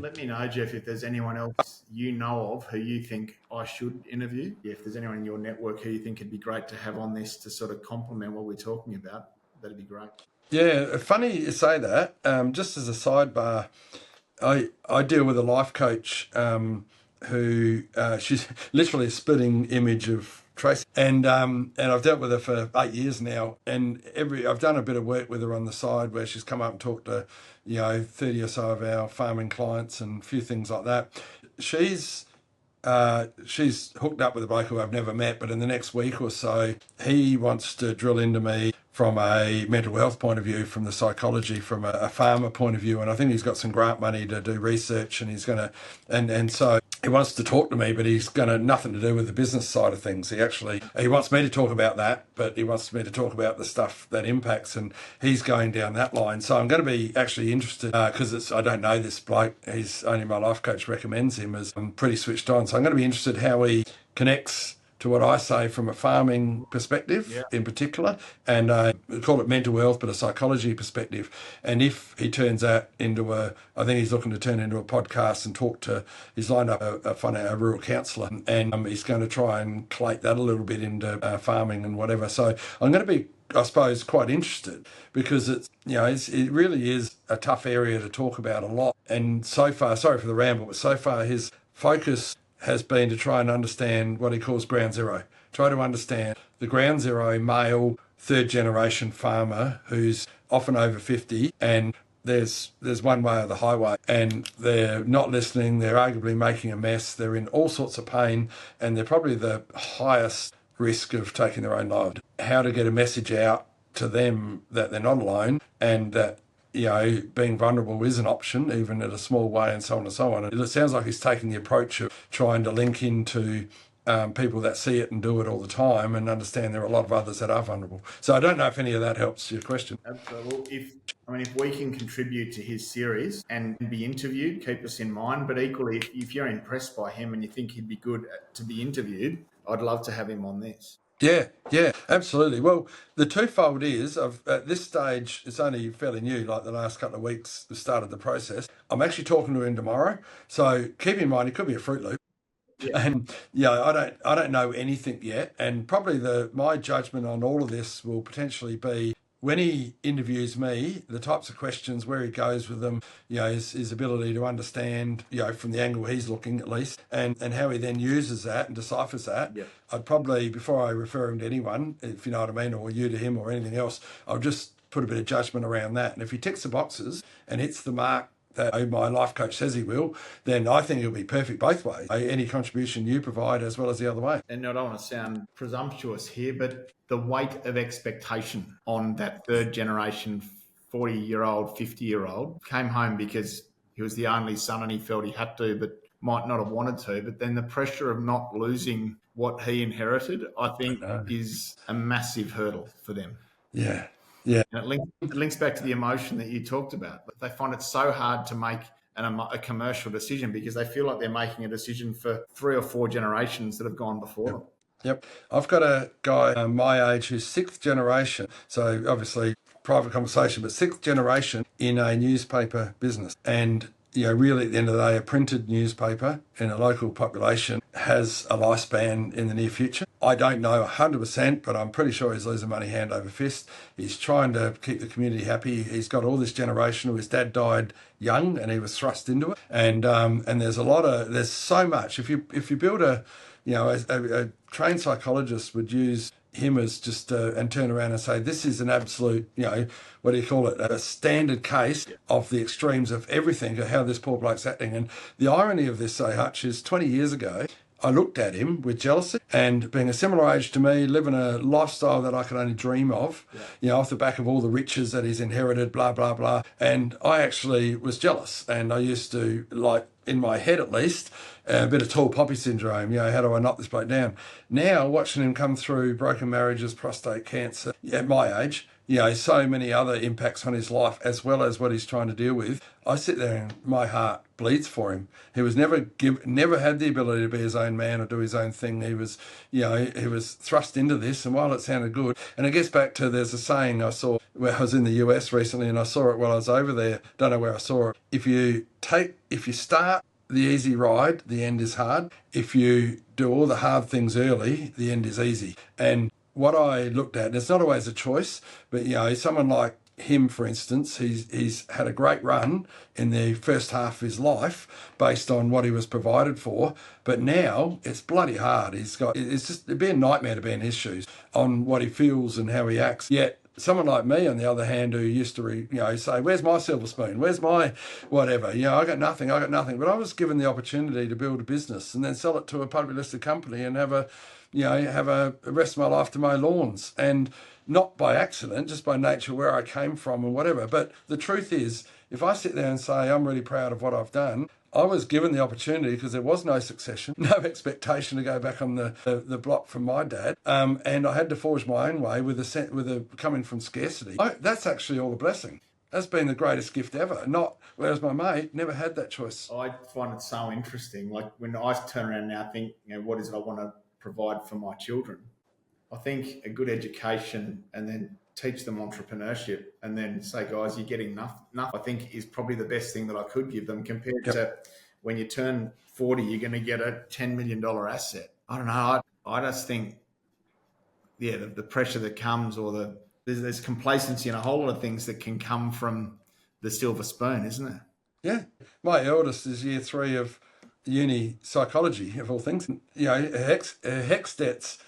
Let me know, Jeff, if there's anyone else you know of who you think I should interview. If there's anyone in your network who you think it'd be great to have on this to sort of complement what we're talking about, that'd be great. Yeah, funny you say that. Just as a sidebar, I deal with a life coach who she's literally a spitting image of Tracy, and I've dealt with her for 8 years now, and I've done a bit of work with her on the side where she's come up and talked to 30 or so of our farming clients and a few things like that. She's hooked up with a bloke who I've never met, but in the next week or so he wants to drill into me from a mental health point of view, from the psychology, from a farmer point of view. And I think he's got some grant money to do research, and he's going to, and so he wants to talk to me, but he's going to nothing to do with the business side of things. He wants me to talk about that, but he wants me to talk about the stuff that impacts, and he's going down that line. So I'm going to be actually interested because I don't know this bloke. He's only my life coach recommends him as I'm pretty switched on. So I'm going to be interested how he connects to what I say from a farming perspective in particular, and we call it mental health, but a psychology perspective. And if he turns out into I think he's looking to turn into a podcast and he's lined up a rural counsellor, and he's going to try and collate that a little bit into farming and whatever. So I'm going to be, I suppose, quite interested because it really is a tough area to talk about a lot. And so far, sorry for the ramble, but so far his focus has been to try and understand what he calls ground zero. Try to understand the ground zero male third generation farmer who's often over 50, and there's one way or the highway, and they're not listening, they're arguably making a mess, they're in all sorts of pain, and they're probably the highest risk of taking their own life. How to get a message out to them that they're not alone, and that being vulnerable is an option, even in a small way, and so on and so on. It sounds like he's taking the approach of trying to link into people that see it and do it all the time and understand there are a lot of others that are vulnerable. So I don't know if any of that helps your question. Absolutely. If we can contribute to his series and be interviewed, keep us in mind. But equally, if you're impressed by him and you think he'd be good to be interviewed, I'd love to have him on this. Yeah, absolutely. Well, the twofold is, at this stage, it's only fairly new, like the last couple of weeks, we started the process. I'm actually talking to him tomorrow. So keep in mind, it could be a Fruit Loop. Yeah. And I don't know anything yet. And probably my judgment on all of this will potentially be when he interviews me, the types of questions, where he goes with them, his ability to understand, from the angle he's looking at least, and how he then uses that and deciphers that. Yep. I'd probably, before I refer him to anyone, if you know what I mean, or you to him or anything else, I'll just put a bit of judgment around that. And if he ticks the boxes and hits the mark that my life coach says he will, then I think it'll be perfect both ways. Any contribution you provide as well as the other way. And I don't want to sound presumptuous here, but the weight of expectation on that third generation 40-year-old, 50-year-old came home because he was the only son and he felt he had to, but might not have wanted to. But then the pressure of not losing what he inherited, I think, is a massive hurdle for them. Yeah. And it links back to the emotion that you talked about. They find it so hard to make a commercial decision because they feel like they're making a decision for 3 or 4 generations that have gone before them. Yep. I've got a guy my age who's 6th generation, so obviously private conversation, but 6th generation in a newspaper business. And really at the end of the day, a printed newspaper in a local population has a lifespan in the near future. I don't know 100%, but I'm pretty sure he's losing money hand over fist. He's trying to keep the community happy. He's got all this generation. His dad died young and he was thrust into it. And there's so much. If you build a trained psychologist would use him as just and turn around and say, this is an absolute, what do you call it, a standard case of the extremes of everything, of how this poor bloke's acting. And the irony of this, say, Hutch, is 20 years ago, I looked at him with jealousy, and being a similar age to me, living a lifestyle that I could only dream of, off the back of all the riches that he's inherited, blah, blah, blah. And I actually was jealous. And I used to, in my head at least, a bit of tall poppy syndrome. How do I knock this bloke down? Now, watching him come through broken marriages, prostate cancer, at my age, so many other impacts on his life as well as what he's trying to deal with, I sit there and my heart bleeds for him. He was never had the ability to be his own man or do his own thing. He was thrust into this, and while it sounded good, and it gets back to, there's a saying I saw where I was in the US recently, and I saw it while I was over there. Don't know where I saw it. If you start the easy ride, the end is hard. If you do all the hard things early, the end is easy. And what I looked at, and it's not always a choice, but someone like him, for instance, he's had a great run in the first half of his life based on what he was provided for, but now it's bloody hard. It'd be a nightmare to be in his shoes on what he feels and how he acts. Yet Someone like me, on the other hand, who used to, say, where's my silver spoon? Where's my whatever? I got nothing. But I was given the opportunity to build a business and then sell it to a publicly listed company and have a rest of my life to mow lawns. And not by accident, just by nature, where I came from and whatever. But the truth is, if I sit there and say, I'm really proud of what I've done, I was given the opportunity because there was no succession, no expectation to go back on the block from my dad, and I had to forge my own way with a coming from scarcity. That's actually all a blessing. That's been the greatest gift ever. Whereas my mate never had that choice. I find it so interesting. Like when I turn around now, I think, what is it I want to provide for my children? I think a good education and then teach them entrepreneurship and then say, guys, you're getting enough, I think is probably the best thing that I could give them compared to when you turn 40, you're going to get a $10 million asset. I don't know. I just think, the pressure that comes or there's complacency and a whole lot of things that can come from the silver spoon, isn't it? Yeah. My eldest is year 3 of uni psychology, of all things. Her HECS debt's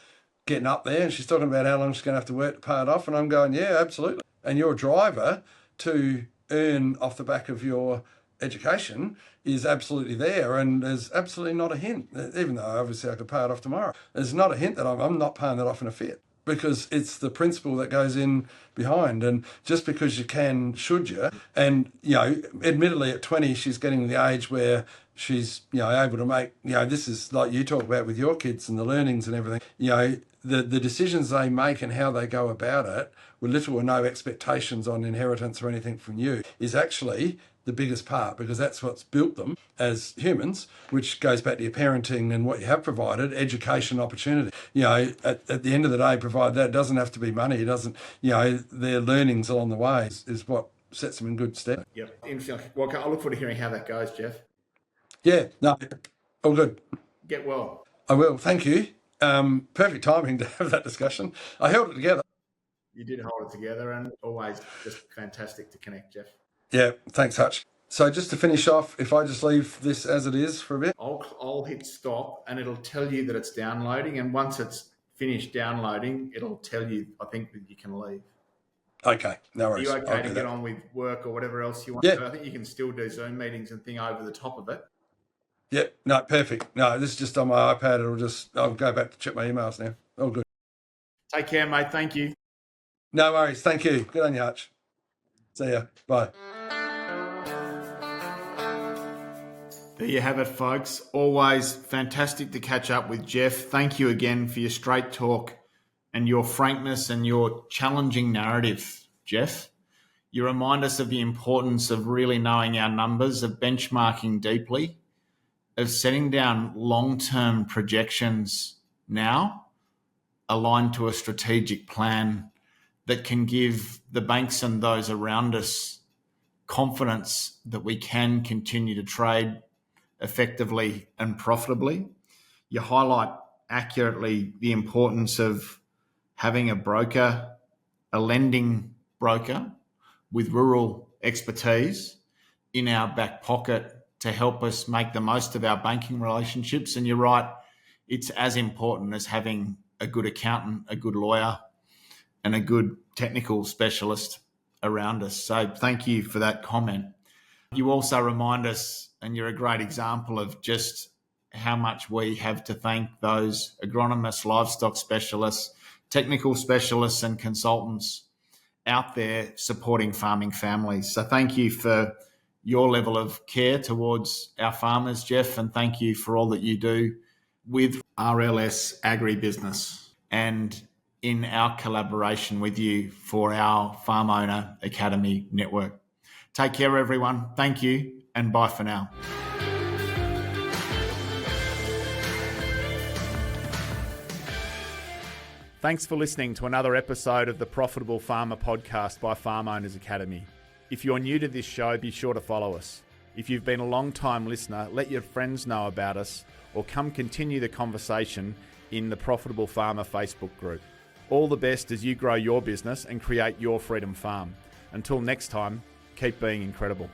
getting up there, and she's talking about how long she's going to have to work to pay it off, and I'm going, yeah, absolutely. And your driver to earn off the back of your education is absolutely there, and there's absolutely not a hint, even though obviously I could pay it off tomorrow, there's not a hint that I'm not paying that off in a fit, because it's the principle that goes in behind. And just because you can, should you? And, admittedly at 20, she's getting the age where she's, able to make, this is like you talk about with your kids and the learnings and everything, the decisions they make and how they go about it with little or no expectations on inheritance or anything from you is actually the biggest part, because that's what's built them as humans, which goes back to your parenting and what you have provided, education, opportunity. At the end of the day, provide that. It doesn't have to be money. It doesn't, their learnings along the way is what sets them in good stead. Yep. Interesting. Well, I look forward to hearing how that goes, Jeff. Yeah, no, all good. Get well. I will. Thank you. Perfect timing to have that discussion. I held it together. You did hold it together, and always just fantastic to connect, Jeff. Yeah, thanks, Hutch. So just to finish off, if I just leave this as it is for a bit. I'll hit stop and it'll tell you that it's downloading. And once it's finished downloading, it'll tell you, I think, that you can leave. Okay, no worries. Are you okay to get on with work or whatever else you want? Yeah. So I think you can still do Zoom meetings and thing over the top of it. Yeah, no, perfect. No, this is just on my iPad. I'll go back to check my emails now. All good. Take care, mate. Thank you. No worries. Thank you. Good on you, Hutch. See ya. Bye. There you have it, folks. Always fantastic to catch up with Jeff. Thank you again for your straight talk and your frankness and your challenging narrative, Jeff. You remind us of the importance of really knowing our numbers, of benchmarking deeply, of setting down long-term projections now, aligned to a strategic plan that can give the banks and those around us confidence that we can continue to trade effectively and profitably. You highlight accurately the importance of having a broker, a lending broker with rural expertise in our back pocket to help us make the most of our banking relationships. And you're right, it's as important as having a good accountant, a good lawyer, and a good technical specialist around us. So thank you for that comment. You also remind us, and you're a great example of just how much we have to thank those agronomists, livestock specialists, technical specialists and consultants out there supporting farming families. So thank you for your level of care towards our farmers, Jeff, and thank you for all that you do with RLS Agribusiness and in our collaboration with you for our Farm Owner Academy network. Take care, everyone. Thank you, and bye for now. Thanks for listening to another episode of the Profitable Farmer podcast by Farm Owners Academy. If you're new to this show, be sure to follow us. If you've been a long-time listener, let your friends know about us or come continue the conversation in the Profitable Farmer Facebook group. All the best as you grow your business and create your freedom farm. Until next time, keep being incredible.